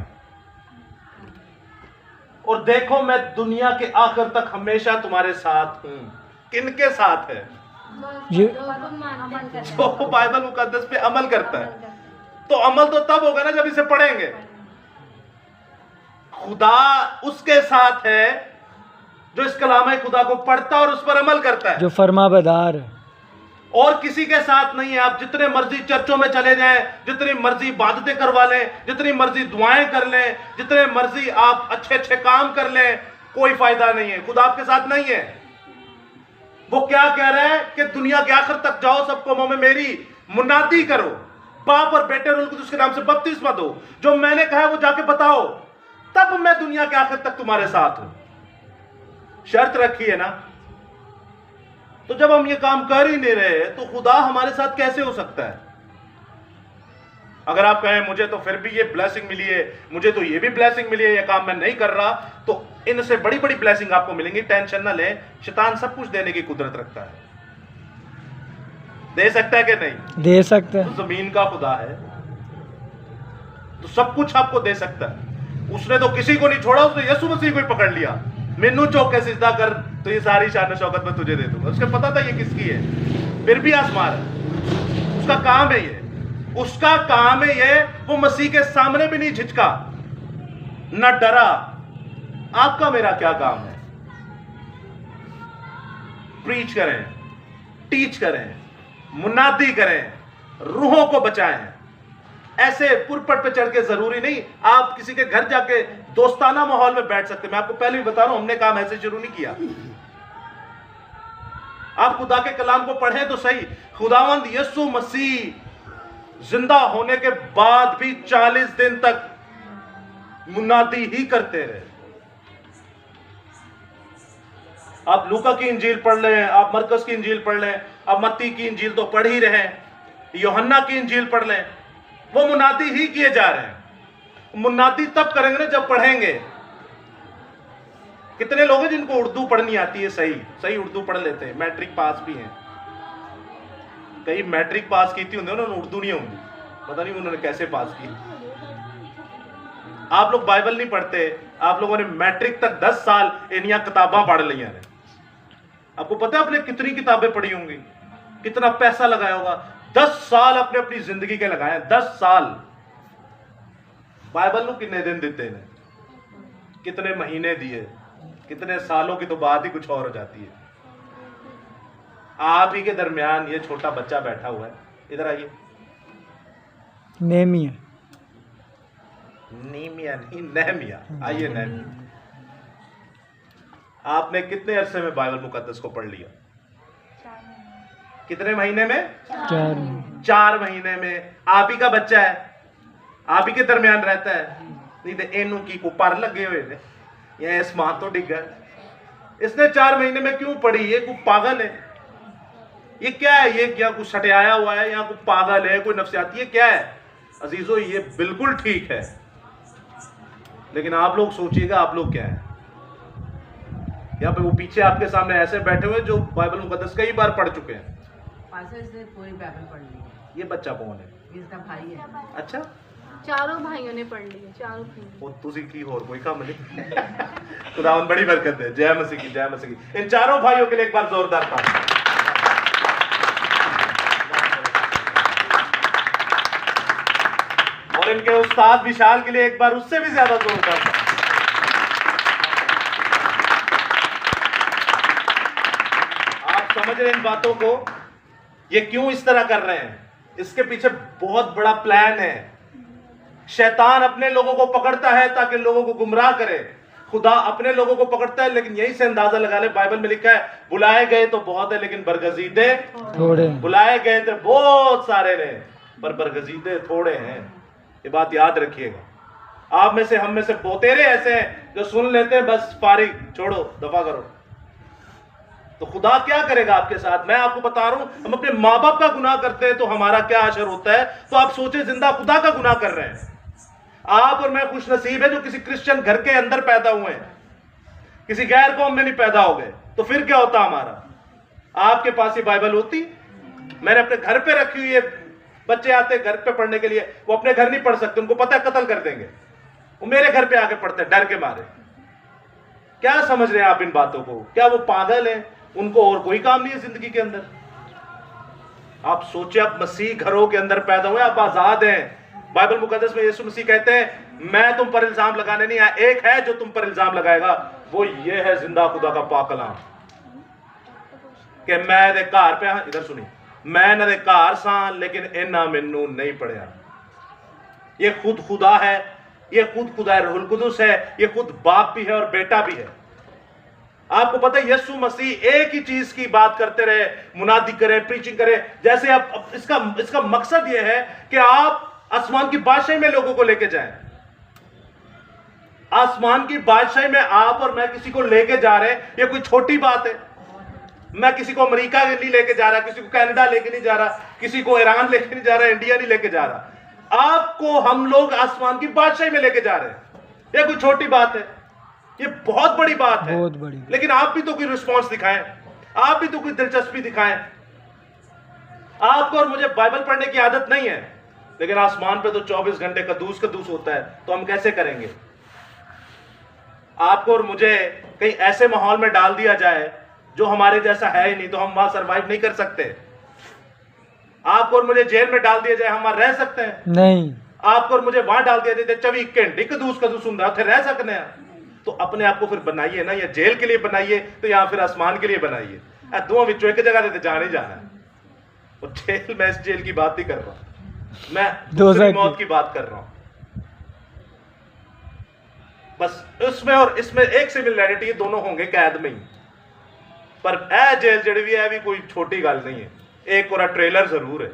S1: और देखो मैं दुनिया के आखिर तक हमेशा तुम्हारे साथ हूं। किनके साथ है? जो बाइबल मुकद्दस पे अमल करता है। तो अमल तो तब होगा ना जब इसे पढ़ेंगे। खुदा उसके साथ है जो इस कलाम खुदा को पढ़ता और उस पर अमल करता है,
S2: जो फरमाबरदार है।
S1: और किसी के साथ नहीं है। आप जितने मर्जी चर्चों में चले जाएं, जितनी मर्जी इबादतें करवा लें, जितनी मर्जी दुआएं कर लें, जितने मर्जी आप अच्छे अच्छे काम कर लें, कोई फायदा नहीं है। खुदा आपके साथ नहीं है। वो क्या कह रहा है कि दुनिया के आखिर तक जाओ, सब कौमों में मेरी मुनादी करो, बाप और बेटे और उसके नाम से बपतिस्मा दो, जो मैंने कहा है वो जाके बताओ, तब मैं दुनिया के आखिर तक तुम्हारे साथ हूं। शर्त रखी है ना। तो जब हम ये काम कर ही नहीं रहे तो खुदा हमारे साथ कैसे हो सकता है? अगर आप कहें मुझे तो फिर भी ये ब्लेसिंग मिली है, मुझे तो ये भी ब्लेसिंग मिली है, ये काम मैं नहीं कर रहा, तो इनसे बड़ी बड़ी ब्लेसिंग आपको मिलेंगी। टेंशन ना लें, शैतान सब कुछ देने की कुदरत रखता है। दे सकता है कि नहीं?
S2: दे सकता है।
S1: तो जमीन का खुदा है तो सब कुछ आपको दे सकता है। उसने तो किसी को नहीं छोड़ा, उसने यीशु मसीह को ही पकड़ लिया। मैनू चौके सिजदा कर तो ये सारी शान शौकत मैं तुझे दे दूंगा। उसको पता था ये किसकी है, फिर भी आसमान है। उसका काम है ये, उसका काम है ये। वो मसीह के सामने भी नहीं झिझका, न डरा। आपका मेरा क्या काम है? प्रीच करें, टीच करें, मुनादी करें, रूहों को बचाएं। ऐसे पुरपट पे चढ़ के जरूरी नहीं आप किसी के घर जाके दोस्ताना माहौल में बैठ सकते। मैं आपको पहले भी बता रहा हूं, हमने काम ऐसे शुरू नहीं किया। आप खुदा के कलाम को पढ़ें तो सही। खुदावंद यीशु मसीह जिंदा होने के बाद भी 40 दिन तक मुनादी ही करते रहे। आप लूका की इंजील पढ़ लें, आप मरकस की इंजील पढ़ लें, आप मत्ती की इंजील तो पढ़ ही रहे, यूहन्ना की इंजील पढ़ लें, वो मुनादी ही किए जा रहे हैं। मुनादी तब करेंगे ना जब पढ़ेंगे। कितने लोग हैं जिनको उर्दू पढ़नी आती है? सही सही उर्दू पढ़ लेते हैं, मैट्रिक पास भी हैं। कई मैट्रिक पास की थी, उन्होंने उर्दू नहीं होंगी, पता नहीं उन्होंने कैसे पास की। आप लोग बाइबल नहीं पढ़ते, आप लोगों ने मैट्रिक तक 10 साल इनिया किताबां पढ़ ली हैं। आपको पता है आपने कितनी किताबें पढ़ी होंगी, कितना पैसा लगाया होगा? 10 साल अपने अपनी जिंदगी के लगाए। 10 साल बाइबल को कितने दिन देते हैं, कितने महीने दिए, कितने सालों की तो बात ही कुछ और हो जाती है। आप ही के दरमियान ये छोटा बच्चा बैठा हुआ है। इधर आइए।
S2: नेमिया
S1: नीमिया नहीं, नेहमिया। आइए नेहमिया। आपने कितने अरसे में बाइबल मुकद्दस को पढ़ लिया? कितने महीने में?
S2: 4
S1: 4 महीने में। आप ही का बच्चा है, आप ही के दरमियान रहता है। नहीं तो इनू की को पर लगे हुए ने, ये आसमान तो डिग गया। इसने 4 महीने में क्यों पढ़ी? ये कोई पागल है? ये क्या है? ये क्या कुछ सटियाया हुआ है या कोई पागल है, कोई नफ्सियाती है, क्या है? अजीजों ये बिल्कुल ठीक है, लेकिन आप लोग सोचिएगा आप लोग क्या है। यहाँ पे वो पीछे आपके सामने ऐसे बैठे हुए जो बाइबल मुकद्दस कई बार पढ़ चुके हैं।
S4: इसने पूरी बाइबल पढ़ ली है।
S1: ये बच्चा कौन है?
S4: इसका भाई है।
S1: अच्छा,
S5: चारों भाइयों ने पढ़ ली है, चारों भाइयों।
S1: वो तुझी की और कोई काम नहीं। खुदावन बड़ी बरकत है। जय मसीह की, जय मसीह की। इन चारों भाइयों के लिए एक बार जोरदार ताली। और इनके उस्ताद विशाल के लिए एक बार उससे भी ज्यादा जोरदार ताली। आप समझ रहे हैं इन बातों को? ये क्यों इस तरह कर रहे हैं? इसके पीछे बहुत बड़ा प्लान है। शैतान अपने लोगों को पकड़ता है ताकि लोगों को गुमराह करे। खुदा अपने लोगों को पकड़ता है, लेकिन यहीं से अंदाजा लगा ले, बाइबल में लिखा है बुलाए गए तो बहुत है लेकिन बरगजीदे
S2: थोड़े।
S1: बुलाए गए थे बहुत सारे ने, पर बरगजीदे थोड़े हैं। ये बात याद रखिएगा। आप में से, हम में से बहुतेरे ऐसे हैं जो सुन लेते हैं बस फारिग, छोड़ो, दफा करो। तो खुदा क्या करेगा आपके साथ? मैं आपको बता रहा हूं, हम अपने माँ बाप का गुनाह करते हैं तो हमारा क्या असर होता है। तो आप सोचे जिंदा खुदा का गुनाह कर रहे हैं। आप और मैं खुश नसीब है जो किसी क्रिश्चियन घर के अंदर पैदा हुए हैं, किसी गैर कौम में नहीं पैदा हो गए। तो फिर क्या होता हमारा? आपके पास ये बाइबल होती, मैंने अपने घर पे रखी हुई है। बच्चे आते घर पे पढ़ने के लिए, वो अपने घर नहीं पढ़ सकते, उनको पता है कत्ल कर देंगे। वो मेरे घर पे आके पढ़ते हैं डर के मारे। क्या समझ रहे हैं आप इन बातों को? क्या वो पागल है? उनको और कोई काम नहीं है जिंदगी के अंदर? आप सोचिए, आप मसीह घरों के अंदर पैदा हुए, आप आजाद हैं। बाइबल मुकद्दस में यीशु मसीह कहते हैं मैं तुम पर इल्जाम लगाने नहीं आया, एक है जो तुम पर इल्जाम लगाएगा, वो ये है जिंदा खुदा का पाक कलाम कि मैं दे घर पे, इधर सुनी, मैं ना दे घर सा लेकिन इन्ना मैनू नहीं पढ़िया। ये खुद खुदा है, ये खुद खुदा है, रूहुल कुदुस है, ये खुद बाप भी है और बेटा भी है। आपको पता है यीशु मसीह एक ही चीज की बात करते रहे, मुनादी करे, प्रीचिंग करे। जैसे आप इसका मकसद यह है कि आप आसमान की बादशाही में लोगों को लेके जाएं। आसमान की बादशाही में आप और मैं किसी को लेके जा रहे हैं, ये कोई छोटी बात है। मैं किसी को अमेरिका नहीं लेके जा रहा, किसी को कनाडा लेके नहीं जा रहा, किसी को ईरान लेके नहीं जा रहा, इंडिया नहीं लेके जा रहा। आपको हम लोग आसमान की बादशाही में लेके जा रहे हैं। ये कोई छोटी बात है? ये बहुत बड़ी बात है,
S2: बहुत बड़ी।
S1: लेकिन आप भी तो कोई रिस्पॉन्स दिखाएं, आप भी तो कोई दिलचस्पी दिखाएं। आपको और मुझे बाइबल पढ़ने की आदत नहीं है, लेकिन आसमान पे तो 24 घंटे कदूस कदूस होता है, तो हम कैसे करेंगे? आपको और मुझे कहीं ऐसे माहौल में डाल दिया जाए जो हमारे जैसा है ही नहीं, तो हम वहां सरवाइव नहीं कर सकते। आपको और मुझे जेल में डाल दिया जाए, हम वहां रह सकते हैं?
S2: नहीं।
S1: आपको और मुझे वहां डाल दिया जाए 24 घंटे कदूस कदूस होता है, रह सकते हैं? तो अपने आप को फिर बनाइए ना, या जेल के लिए बनाइए तो या फिर आसमान के लिए बनाइए। दोनों विचों एक जगह देते जाने जाना है। और जेल, मैं इस जेल की बात नहीं कर रहा, मैं दूसरी मौत की बात कर रहा हूं। बस उसमें और इसमें एक सिमिलैरिटी, दोनों होंगे कैद में ही, पर ए जेल जड़ी भी है भी कोई छोटी गल नहीं है। एक और ट्रेलर जरूर है।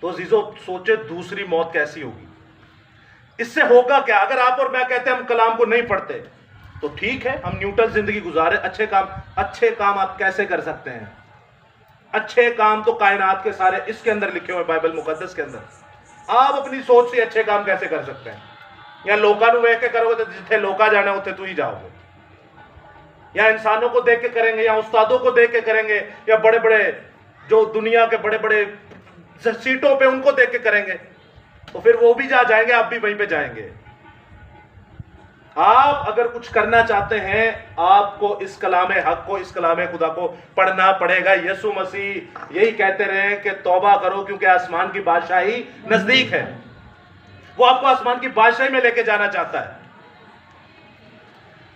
S1: तो जीजो सोचे दूसरी मौत कैसी होगी। इससे होगा क्या? अगर आप और मैं कहते हैं हम कलाम को नहीं पढ़ते, तो ठीक है, हम न्यूट्रल जिंदगी गुजारे। अच्छे काम आप कैसे कर सकते हैं? अच्छे काम तो कायनात के सारे इसके अंदर लिखे हुए, बाइबल मुकद्दस के अंदर। आप अपनी सोच से अच्छे काम कैसे कर सकते हैं? या लोका नु वेख के करोगे तो जिथे लोका जाना उत्थे तू ही जाओगे, या इंसानों को देख के करेंगे, या उस्तादों को देख के करेंगे, या बड़े बड़े जो दुनिया के बड़े बड़े सीटों पे उनको देख के करेंगे, तो फिर वो भी जा जाएंगे, आप भी वहीं पे जाएंगे। आप अगर कुछ करना चाहते हैं, आपको इस कलामे हक को, इस कलामे खुदा को पढ़ना पड़ेगा। यीशु मसीह यही कहते रहे कि तौबा करो क्योंकि आसमान की बादशाही नजदीक है। वो आपको आसमान की बादशाही में लेके जाना चाहता है।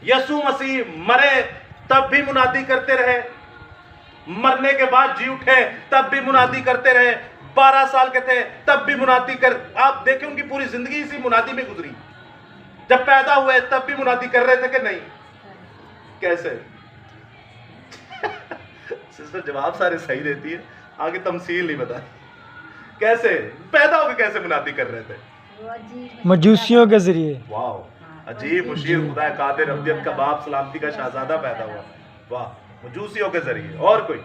S1: यीशु मसीह मरे तब भी मुनादी करते रहे, मरने के बाद जी उठे तब भी मुनादी करते रहे, 12 साल के थे तब भी मुनादी कर। आप देखें उनकी पूरी जिंदगी इसी मुनादी में गुजरी। जब पैदा हुए तब भी मुनादी कर रहे थे कि नहीं? कैसे? सिस्टर जवाब सारे सही देती है, आगे तमसील नहीं बता। कैसे पैदा होकर कैसे मुनादी कर रहे थे?
S2: मजूसियों के ज़रिए।
S1: वाह, अजीब मुशीर खुदा कादिर अब्दियत का बाप सलामती का शहजादा पैदा हुआ। वाह, मजूसियों के जरिए। और कोई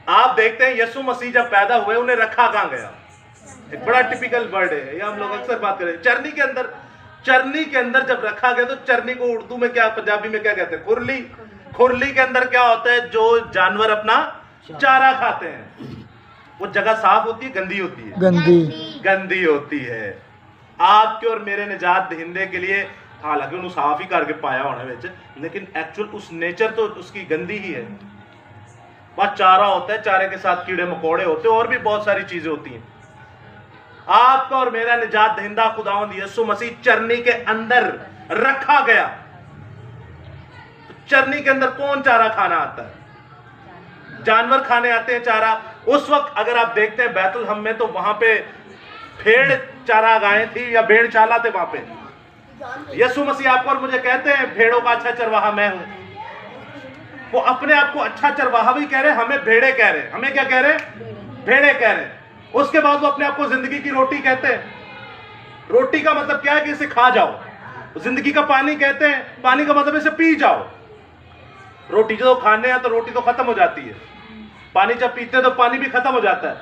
S1: आप देखते हैं यीशु मसीह जब पैदा हुए उन्हें रखा कहां गया? एक बड़ा टिपिकल वर्ड है, ये हम लोग अक्सर बात करें। चरनी के अंदर, चरनी के अंदर जब रखा गया तो चरनी को उर्दू में क्या, पंजाबी में क्या कहते हैं? खुरली। खुरली के अंदर क्या होता है? जो जानवर अपना चारा खाते हैं। वो जगह साफ होती है, गंदी होती है? गंदी होती है। आपके और मेरे निजात दहिंदे के लिए हालांकि उन्हें साफ ही करके पाया होना विच, लेकिन एक्चुअल उस नेचर तो उसकी गंदी ही है। वह चारा होता है, चारे के साथ कीड़े मकोड़े होते हैं और भी बहुत सारी चीजें होती हैं। आपका और मेरा निजात दहिंदा खुदावंद यीशु मसीह चरनी के अंदर रखा गया। तो चरनी के अंदर कौन चारा खाना आता है? जानवर खाने आते हैं चारा। उस वक्त अगर आप देखते हैं बैतुलहम में, तो वहां पे भेड़ चारा गायें थी या भेड़ चाला थे वहां पे। यीशु मसीह आपको और मुझे कहते हैं भेड़ों का अच्छा चरवाहा मैं हूं। वो अपने आप को अच्छा चरवाहा भी कह रहे, हमें भेड़े कह रहे। हमें क्या कह रहे? भेड़े कह रहे। उसके बाद वो अपने आप को जिंदगी की रोटी कहते हैं। रोटी का मतलब क्या है? कि इसे खा जाओ। जिंदगी का पानी कहते हैं, पानी का मतलब इसे पी जाओ। रोटी जो खाने हैं तो रोटी तो खत्म हो जाती है, पानी जब पीते हैं तो पानी भी खत्म हो जाता है।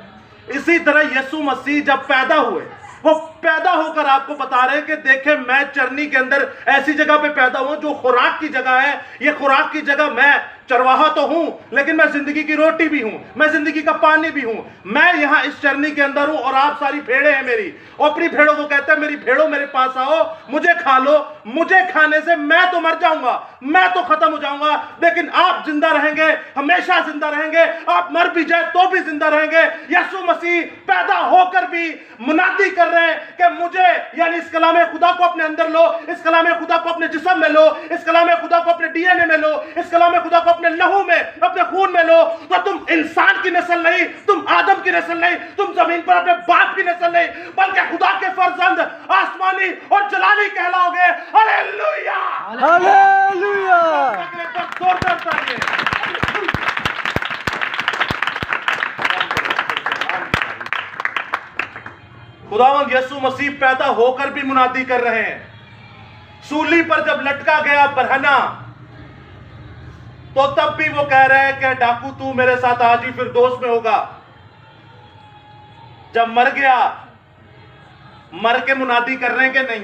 S1: इसी तरह यीशु मसीह जब पैदा हुए, वो पैदा होकर आपको बता रहे हैं कि देखें मैं चरनी के अंदर ऐसी जगह पे पैदा हुआ जो खुराक की जगह है। ये खुराक की जगह मैं चरवाहा तो हूं, लेकिन मैं जिंदगी की रोटी भी हूं, मैं जिंदगी का पानी भी हूं। मैं यहां इस चरनी के अंदर हूं और आप सारी भेड़े हैं मेरी। और अपनी भेड़ों को कहते हैं मेरी भेड़ों मेरे पास आओ, मुझे खा लो। मुझे खाने से मैं तो मर जाऊंगा, मैं तो खत्म हो जाऊंगा, लेकिन आप जिंदा रहेंगे, हमेशा जिंदा रहेंगे। आप मर भी जाए तो भी जिंदा रहेंगे। यीशु मसीह पैदा होकर भी मुनादी कर रहे हैं कि मुझे, यानी इस कलाम खुदा को अपने अंदर लो, इस कलाम खुदा को अपने जिस्म में लो, इस कलाम खुदा को अपने डीएनए में लो, इस कलाम खुदा को अपने लहू में, अपने खून में लो। तो तुम इंसान की नस्ल नहीं, तुम आदम की नस्ल नहीं, तुम जमीन पर अपने बाप की नस्ल नहीं, बल्कि खुदा के फर्जंद आसमानी और जलाली कहलाओगे। Hallelujah,
S2: hallelujah.
S1: जोरदार तालियां। खुदावंद यीशु मसीह पैदा होकर भी मुनादी कर रहे हैं। सूली पर जब लटका गया बरहना, तो तब भी वो कह रहे हैं कि डाकू तू मेरे साथ आज ही फिरदौस में होगा। जब मर गया, मर के मुनादी कर रहे हैं कि नहीं?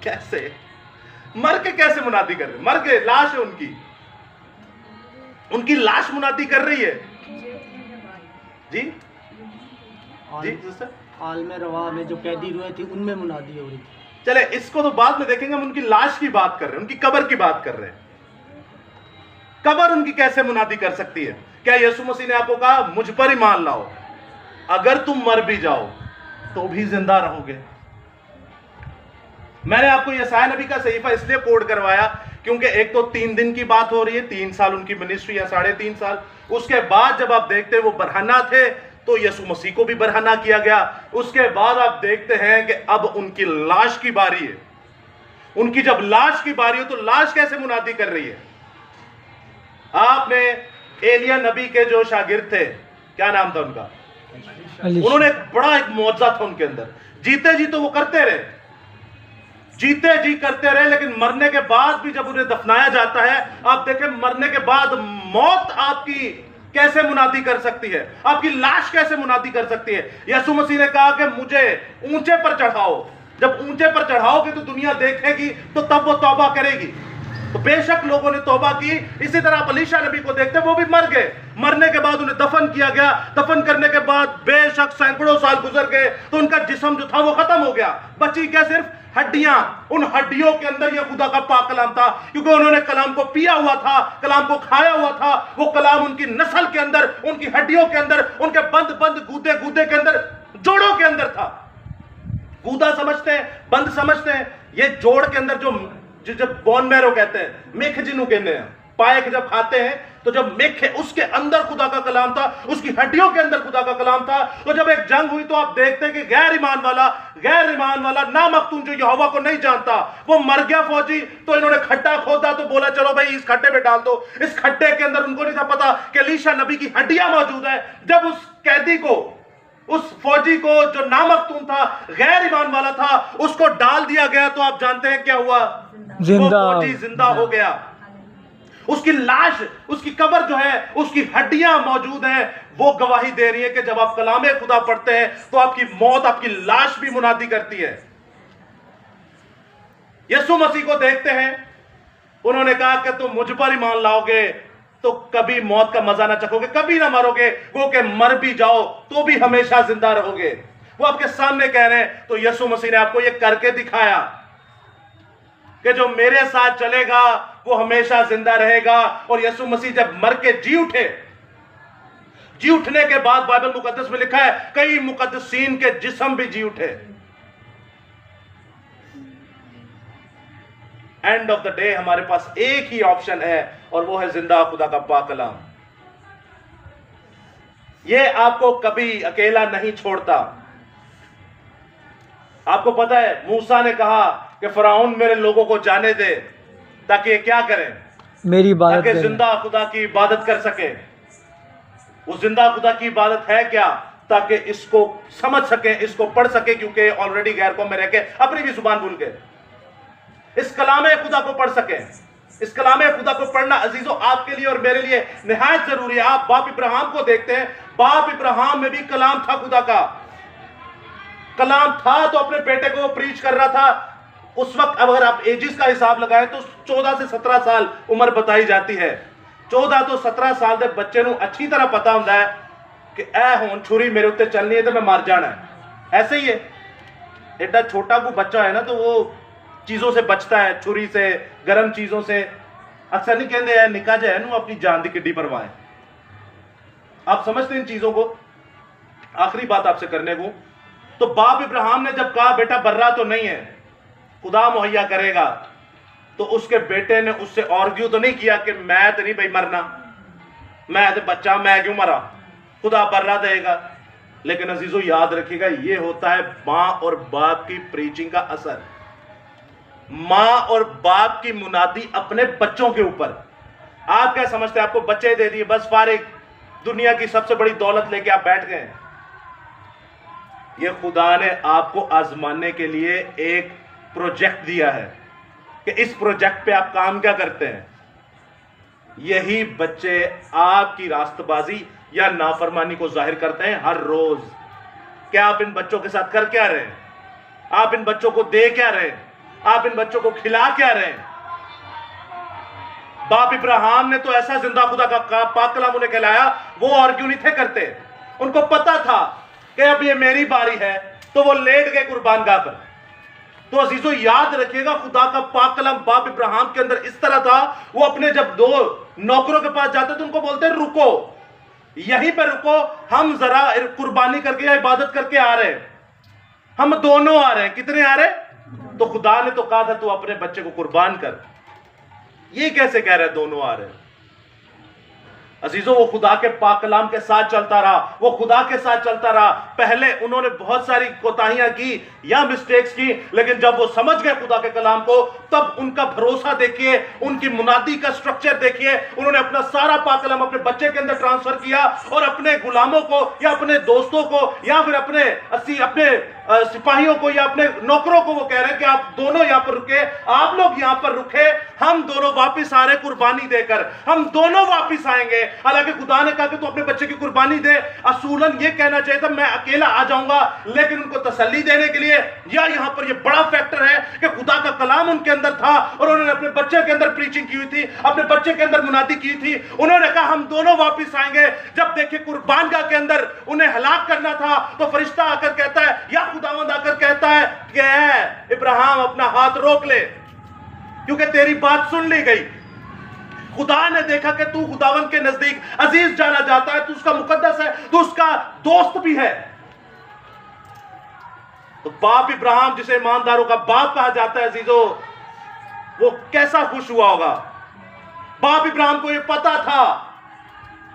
S1: कैसे मर के कैसे मुनादी कर रहे हैं? मर गए, लाश है उनकी लाश मुनादी कर रही है। जी जी सर,
S6: आलम रवा में जो कैदी हुए थे उनमें मुनादी हो रही थी।
S1: चले इसको तो बाद में देखेंगे। हम उनकी लाश की बात कर रहे हैं, उनकी कब्र की बात कर रहे हैं। कब्र उनकी कैसे मुनादी कर सकती है? क्या यीशु मसीह ने आपको कहा मुझ पर ही मान लाओ, अगर तुम मर भी जाओ तो भी जिंदा रहोगे? मैंने आपको यशायाह नबी का सहीफा इसलिए कोड करवाया क्योंकि एक तो 3 दिन की बात हो रही है, 3 साल उनकी मिनिस्ट्री या 3.5 साल। उसके बाद जब आप देखते हैं वो बरहना थे तो यीशु मसीह को भी बरहना किया गया। उसके बाद आप देखते हैं कि अब उनकी लाश की बारी है। उनकी जब लाश की बारी हो तो लाश कैसे मुनादी कर रही है? आपने एलिया नबी के जो शागिर्द थे, क्या नाम था उनका? उन्होंने एक मौजज़ा था उनके अंदर। जीते जी तो वो करते रहे, जीते जी करते रहे, लेकिन मरने के बाद भी जब उन्हें दफनाया जाता है, आप देखें मरने के बाद मौत आपकी कैसे मुनादी कर सकती है, आपकी लाश कैसे मुनादी कर सकती है। यीशु मसीह ने कहा कि मुझे ऊंचे पर चढ़ाओ। जब ऊंचे पर चढ़ाओगे तो दुनिया देखेगी, तो तब वो तौबा करेगी। तो बेशक लोगों ने तौबा की। इसी तरह आप एलीशा नबी को देखते हैं, वो भी मर गए। मरने के बाद उन्हें दफन किया गया। दफन करने के बाद बेशक सैकड़ों साल गुजर गए तो उनका जिस्म जो था वो खत्म हो गया। बची क्या? सिर्फ हड्डियां। उन हड्डियों के अंदर यह खुदा का पाक कलाम था, क्योंकि उन्होंने कलाम को पिया हुआ था, कलाम को खाया हुआ था। वो कलाम उनकी नस्ल के अंदर, उनकी हड्डियों के अंदर, उनके बंद गूदे के अंदर, जोड़ों के अंदर था। गूदा समझते हैं, बंद समझते हैं। ये जोड़ के अंदर जो जब बोन मैरो कहते हैं, मेख जिन्हों कहते हैं, पाए के जब खाते हैं तो जब मेख है उसके अंदर खुदा का कलाम था, उसकी हड्डियों के अंदर खुदा का कलाम था। तो जब एक जंग हुई तो आप देखते हैं कि गैर ईमान वाला नामख्तूम जो यहोवा को नहीं जानता, वो मर गया फौजी। तो इन्होंने खड्डा खोदा तो बोला चलो भाई इस खड्डे में डाल दो। इस खड्डे के अंदर उनको नहीं था पता कि एलीशा नबी की हड्डियां मौजूद है। जब उस कैदी को उस फौजी को जो नामख्तूम था, गैर ईमान वाला था, उसको डाल दिया गया तो आप जानते हैं क्या हुआ?
S2: जिंदा।
S1: वो फौजी जिंदा हो गया। उसकी लाश, उसकी कब्र जो है, उसकी हड्डियां मौजूद हैं, वो गवाही दे रही है कि जब आप कलामे खुदा पढ़ते हैं तो आपकी मौत, आपकी लाश भी मुनादी करती है। यीशु मसीह को देखते हैं, उन्होंने कहा कि तुम मुझ पर ईमान लाओगे तो कभी मौत का मजा ना चखोगे, कभी ना मरोगे, वो के मर भी जाओ तो भी हमेशा जिंदा रहोगे। वो आपके सामने कह रहे हैं। तो यीशु मसीह ने आपको ये करके दिखाया कि जो मेरे साथ चलेगा वो हमेशा जिंदा रहेगा। और यीशु मसीह जब मर के जी उठे, जी उठने के बाद बाइबल मुकद्दस में लिखा है कई मुकद्दसीन के जिस्म भी जी उठे। एंड ऑफ द डे हमारे पास एक ही ऑप्शन है और वो है जिंदा खुदा का पाक कलाम। ये आपको कभी अकेला नहीं छोड़ता। आपको पता है मूसा ने कहा कि फराउन मेरे लोगों को जाने दे ताकि ये क्या करें,
S2: मेरी इबादत
S1: ताकि
S2: करें।
S1: जिंदा खुदा की इबादत कर सके। वो जिंदा खुदा की इबादत है क्या? ताकि इसको समझ सके, इसको पढ़ सके, क्योंकि ऑलरेडी गैर कौम में रह के अपनी भी जुबान भूल गए। इस कलामे खुदा को पढ़ सके। इस कलामे खुदा को पढ़ना अजीजों आपके लिए और मेरे लिए निहायत जरूरी है। आप बाप इब्राहिम को देखते हैं, बाप इब्राहिम में भी कलाम था, खुदा का कलाम था, तो अपने बेटे को प्रीच कर रहा था। उस वक्त अगर आप एजिस का हिसाब लगाएं तो 14 से 17 साल उम्र बताई जाती है। 14 तो 17 साल के बच्चे को अच्छी तरह पता होता है कि ऐ हुण छुरी मेरे उत्ते चलनी है तो मैं मर जाना है। ऐसे ही है, एडा छोटा को बच्चा है ना तो वो चीज़ों से बचता है, छुरी से, गर्म चीज़ों से। अक्सर नहीं कहते हैं निका जो है ना अपनी जान की किड्डी परवाह है। आप समझते हैं इन चीज़ों को। आखिरी बात आपसे करने को, तो बाप इब्राहिम ने जब कहा बेटा बर्रा तो नहीं है, खुदा मुहैया करेगा, तो उसके बेटे ने उससे आर्ग्यू तो नहीं किया कि मैं तो नहीं भाई मरना, मैं तो बच्चा, मैं क्यों मरा, खुदा बर्रा देगा। लेकिन अजीजों याद रखिएगा, ये होता है माँ और बाप की प्रीचिंग का असर। माँ और बाप की मुनादी अपने बच्चों के ऊपर। आप क्या समझते हैं आपको बच्चे दे दिए बस फारिग, दुनिया की सबसे बड़ी दौलत लेके आप बैठ गए? ये खुदा ने आपको आजमाने के लिए एक प्रोजेक्ट दिया है कि इस प्रोजेक्ट पे आप काम क्या करते हैं। यही बच्चे आपकी रास्तबाजी या नाफरमानी को जाहिर करते हैं हर रोज। क्या आप इन बच्चों के साथ कर क्या रहे हैं? आप इन बच्चों को दे क्या रहे हैं? आप इन बच्चों को खिला क्या रहे हैं? बाप इब्राहिम ने तो ऐसा जिंदा खुदा का पाक कलाम उन्हें खिलाया, वो आर्ग्यू नहीं थे करते। उनको पता था कि अब ये मेरी बारी है, तो वो लेट गए कुर्बानगाह पर। तो अजीजों याद रखिएगा, खुदा का पाक कलाम बाप इब्राहिम के अंदर इस तरह था, वो अपने जब दो नौकरों के पास जाते तो उनको बोलते रुको, यहीं पर रुको, हम जरा कुर्बानी करके या इबादत करके आ रहे हैं, हम दोनों आ रहे हैं। कितने आ रहे हैं? तो खुदा ने तो कहा था तू अपने बच्चे को कुर्बान कर। ये कैसे कह रहे हैं दोनों आ रहे हैं? अजीजों वो खुदा के पाक कलाम के साथ चलता रहा, वो खुदा के साथ चलता रहा। पहले उन्होंने बहुत सारी कोताहियां की या मिस्टेक्स की, लेकिन जब वो समझ गए खुदा के कलाम को, तब उनका भरोसा देखिए, उनकी मुनादी का स्ट्रक्चर देखिए। उन्होंने अपना सारा पाक कलाम अपने बच्चे के अंदर ट्रांसफर किया और अपने गुलामों को या अपने दोस्तों को या फिर अपने सिपाहियों को या अपने नौकरों को वो कह रहे हैं कि आप दोनों यहां पर रुके, आप लोग यहां पर रुके, हम दोनों वापिस आ रहे कुर्बानी देकर, हम दोनों वापिस आएंगे। हालांकि खुदा ने कहा कि तू अपने बच्चे की कुर्बानी दे। असूलन ये कहना चाहिए था मैं अकेला आ जाऊंगा, लेकिन उनको तसल्ली देने के लिए, या यहां पर ये बड़ा फैक्टर है कि खुदा का कलाम उनके अंदर था और उन्होंने अपने बच्चे के अंदर प्रीचिंग की हुई थी, अपने बच्चे के अंदर मुनादी की थी। उन्होंने कहा हम दोनों वापिस आएंगे। जब देखिए कुर्बानगाह के अंदर उन्हें हलाक करना था, तो फरिश्ता आकर कहता है या खुदावंद आकर कहता है कि इब्राहिम अपना हाथ रोक ले, क्योंकि तेरी बात सुन ली गई। खुदा ने देखा कि तू खुदावंद के नजदीक अजीज जाना जाता है, तू उसका मुकद्दस है, तू उसका दोस्त भी है। तो बाप इब्राहिम, जिसे ईमानदारों का बाप कहा जाता है अजीजों, वो कैसा खुश हुआ होगा। बाप इब्राहिम को यह पता था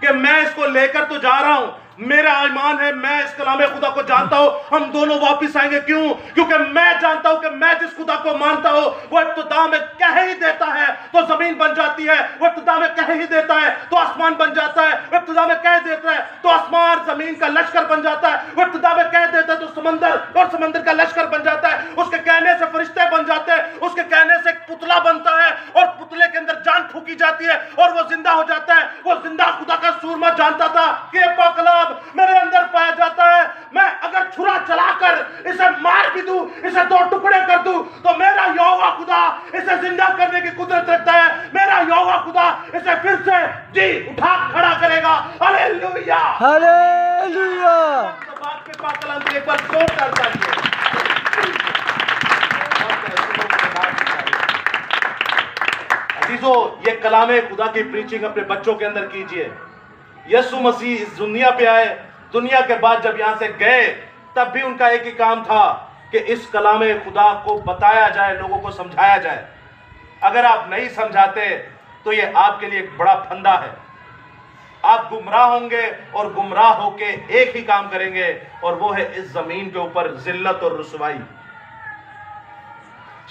S1: कि मैं इसको लेकर तो जा रहा हूं, मेरा ईमान है मैं इस कलाम खुदा को जानता हूं, हम दोनों वापस आएंगे। क्यों? क्योंकि मैं जानता हूं कि मैं जिस खुदा को मानता हूं वो इब्तिदा में कह ही देता है तो जमीन बन जाती है, वो इब्तिदा में कह ही देता है तो आसमान बन जाता है, वो इब्तिदा में कह देता है तो आसमान जमीन का लश्कर बन जाता है, वो इब्तिदा में कह देता है तो समंदर और समंदर का लश्कर बन जाता है, उसके कहने से फरिश्ते बन जाते हैं, उसके कहने से एक पुतला बनता है और पुतले के अंदर जान फूकी जाती है और वो जिंदा हो जाता है। वो जिंदा खुदा का सूरमा जानता था कि पाक कलाम मेरे अंदर पाया जाता है, मैं अगर छुरा चलाकर इसे मार भी दूं, इसे दो टुकड़े कर दूं, तो मेरा यहोवा खुदा इसे जिंदा करने की कुदरत रखता है, मेरा यहोवा खुदा इसे फिर से जी उठा खड़ा करेगा। Hallelujah
S2: hallelujah.
S1: तो बात पे पाक कलाम के एक बार जोरदार तालियां। अजीजों, ये कलामे खुदा की प्रीचिंग अपने बच्चों के अंदर कीजिए। यीशु मसीह इस दुनिया पे आए, दुनिया के बाद जब यहां से गए तब भी उनका एक ही काम था कि इस कलामे खुदा को बताया जाए, लोगों को समझाया जाए। अगर आप नहीं समझाते तो ये आपके लिए एक बड़ा फंदा है, आप गुमराह होंगे और गुमराह होके एक ही काम करेंगे और वो है इस जमीन के ऊपर जिल्लत और रुसवाई।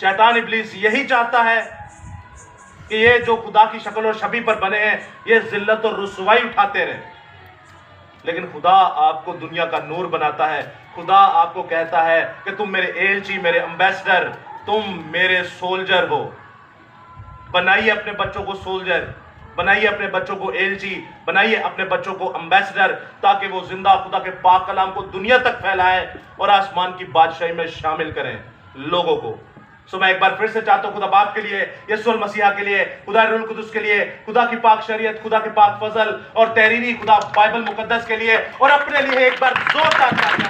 S1: शैतान इब्लीस यही चाहता है कि ये जो खुदा की शक्ल और छवि पर बने हैं ये जिल्लत और रुसवाई उठाते रहे, लेकिन खुदा आपको दुनिया का नूर बनाता है। खुदा आपको कहता है कि तुम मेरे एलची, मेरे एम्बेसडर, तुम मेरे सोल्जर हो। बनाइए अपने बच्चों को सोल्जर, बनाइए अपने बच्चों को एलची, बनाइए अपने बच्चों को एम्बेसडर, ताकि वो जिंदा खुदा के पाक कलाम को दुनिया तक फैलाएं और आसमान की बादशाही में शामिल करें लोगों को। सो मैं एक बार फिर से चाहता हूं खुदा बाप के लिए, यीशु मसीहा के लिए, खुदा रूह कुदुस के लिए, खुदा की पाक शरीयत, खुदा के पाक फजल और तहरीरी खुदा बाइबल मुकद्दस के लिए और अपने लिए एक बार जोरदार तालियां।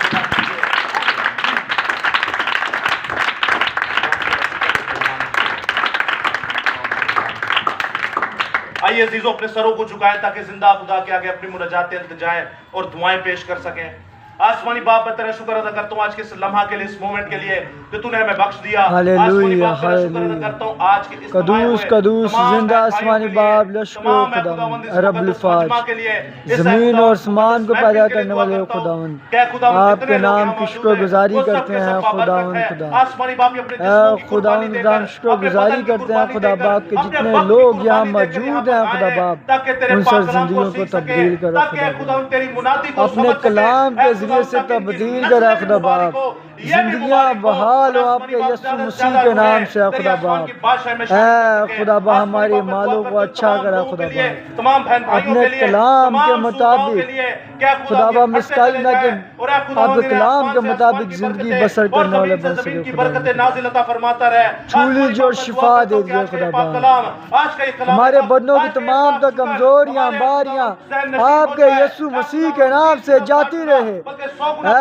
S1: आइए अजीजों, अपने सरों को झुकाएं ताकि जिंदा खुदा के आगे अपनी मुनाजातें इल्तिजाएं और दुआएं पेश कर सकें। आसमानी बाप, मैं तेरा शुक्र अदा करता हूँ आज के इस लम्हा के लिए, इस मोमेंट के लिए जो तूने हमें बख्श दिया। आसमानी बाप, तेरा शुक्र अदा करता हूँ आज के इस
S2: कदूस कदूस जिंदा आसमानी बाप लश्को खुदावंद रब्बुल फाज, जमीन और आसमान को पैदा करने वाले खुदावंद, आपके नाम की शुक्रगुजारी करते हैं खुदावंद। खुदा
S1: आसमानी बाप
S2: खुदावंद नाम शुक्रगुजारी करते हैं खुदा बाप के जितने लोग यहाँ मौजूद हैं खुदा बाप, उन सब जिंदगियों को तब्दील करो खुदा, अपने कलाम के जरिए से तब्दील करा खुदा बाप, जिंदगियां बहाल हो आपके यीशु मसीह के नाम से खुदा बाप। ऐ खुदा बाप हमारे मालों को अच्छा करा खुदा बाप, अपने कलाम के मुताबिक खुदा बाप मिसाल ना कि आपके कलाम के मुताबिक जिंदगी बसर करने वाले बन सके खुदा, छूली जो शिफा दे दिए खुदा बाप, हमारे बदनों की तमाम तो कमजोरियां बारियां आपके यीशु मसीह के नाम से जाती रहे। ऐ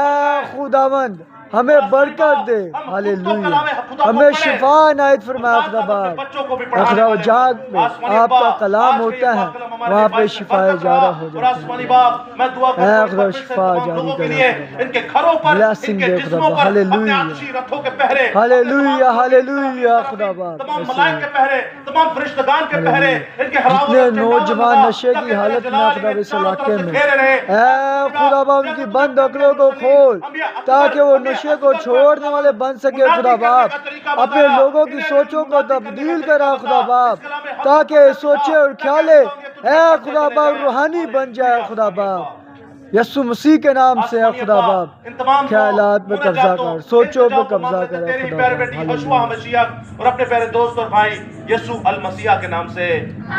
S2: खुदावंद हमें बरकत दे, हालेलुया, हमें शिफा नायत फरमाया खुदा बाप। खुदा जाग में आपका कलाम होता है वहाँ पे शिफा जारा हो जाती है। खुदा शिफा जारी करे, ब्लेसिंग दे खुदा बाप, हालेलुया हालेलुया हालेलुया खुदा बाप। जितने नौजवान नशे की हालत में खुदा इस इलाके में, ऐ खुदा बाप उनकी बंद अकलों को खोल ताकि वो नशे को छोड़ने वाले बन सके खुदा बाप, अपने लोगों की सोचों को तब्दील करा खुदा बाप, ताकि सोचे और ख्याले ऐ खुदा बाप रूहानी बन जाए खुदा बाप, यीशु मसीह के नाम से है खुदा बाप। ख्यालात पे कब्जा कर, सोचों पे कब्जा कर खुदा बाप,
S1: और अपने प्यारे दोस्त और भाई यीशु अल मसीहा के नाम से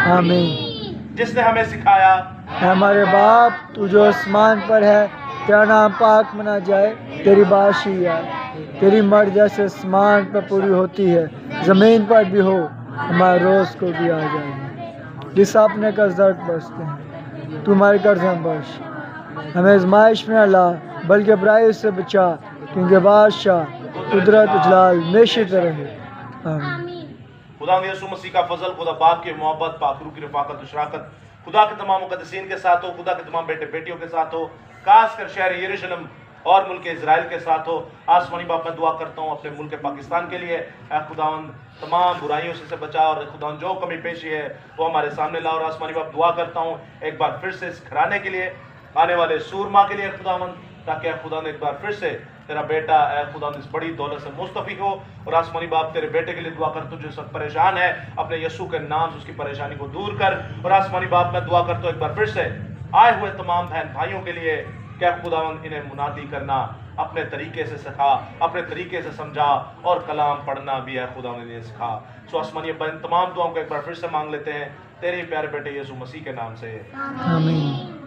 S2: आमीन।
S1: जिसने हमें सिखाया,
S2: हमारे बाप तू जो आसमान पर है, तेरा नाम पाक मना जाए, तेरी बादशाही आए, तेरी मर्ज़ी जैसे आसमान पर पूरी होती है ज़मीन पर भी हो, हमारे रोज़ को भी आ जाए। जिस अपने कर्ज़ बसते हैं तुम्हारे कर्ज़ बख्श, हमें आज़माइश में ला बल्कि बुराई से बचा, क्योंकि बादशाह कुदरत जलाल हमेशा रहे। आमीन।
S1: खुदा यीशु मसीह का फजल, खुदा बाप की मोहब्बत, पाकरू की रफ़ाकत, खुदा के तमाम मुक़द्दसीन के साथ हो, खुदा के तमाम बेटे बेटियों के साथ हो, खास कर शहर यरूशलेम और मुल्क इज़राइल के साथ हो। आसमानी बाप मैं दुआ करता हूँ अपने मुल्क पाकिस्तान के लिए, खुदावंद तमाम बुराइयों से बचा और खुदावंद जो कमी पेशी है वो हमारे सामने ला। और आसमानी बाप दुआ करता हूँ एक बार फिर से इस घराने के लिए, आने वाले सूरमा के लिए खुदावंद, ताकि खुदावंद एक बार फिर से तेरा बेटा खुदावंद इस बड़ी दौलत से मुस्तफ़ी हो। और आसमानी बाप तेरे बेटे के लिए दुआ करता हूँ जो सब परेशान है, अपने यीशु के नाम से उसकी परेशानी को दूर कर। और आसमानी बाप मैं दुआ करता हूँ एक बार फिर से आए हुए तमाम बहन भाइयों के लिए, क्या खुदावंद इन्हें मुनादी करना अपने तरीके से सिखा, अपने तरीके से समझा, और कलाम पढ़ना भी है खुदावंद इन्हें सिखा। सो आसमानी तमाम दुआओं को एक बार फिर से मांग लेते हैं तेरे प्यारे बेटे यीशु मसीह के नाम से,
S2: आमीन।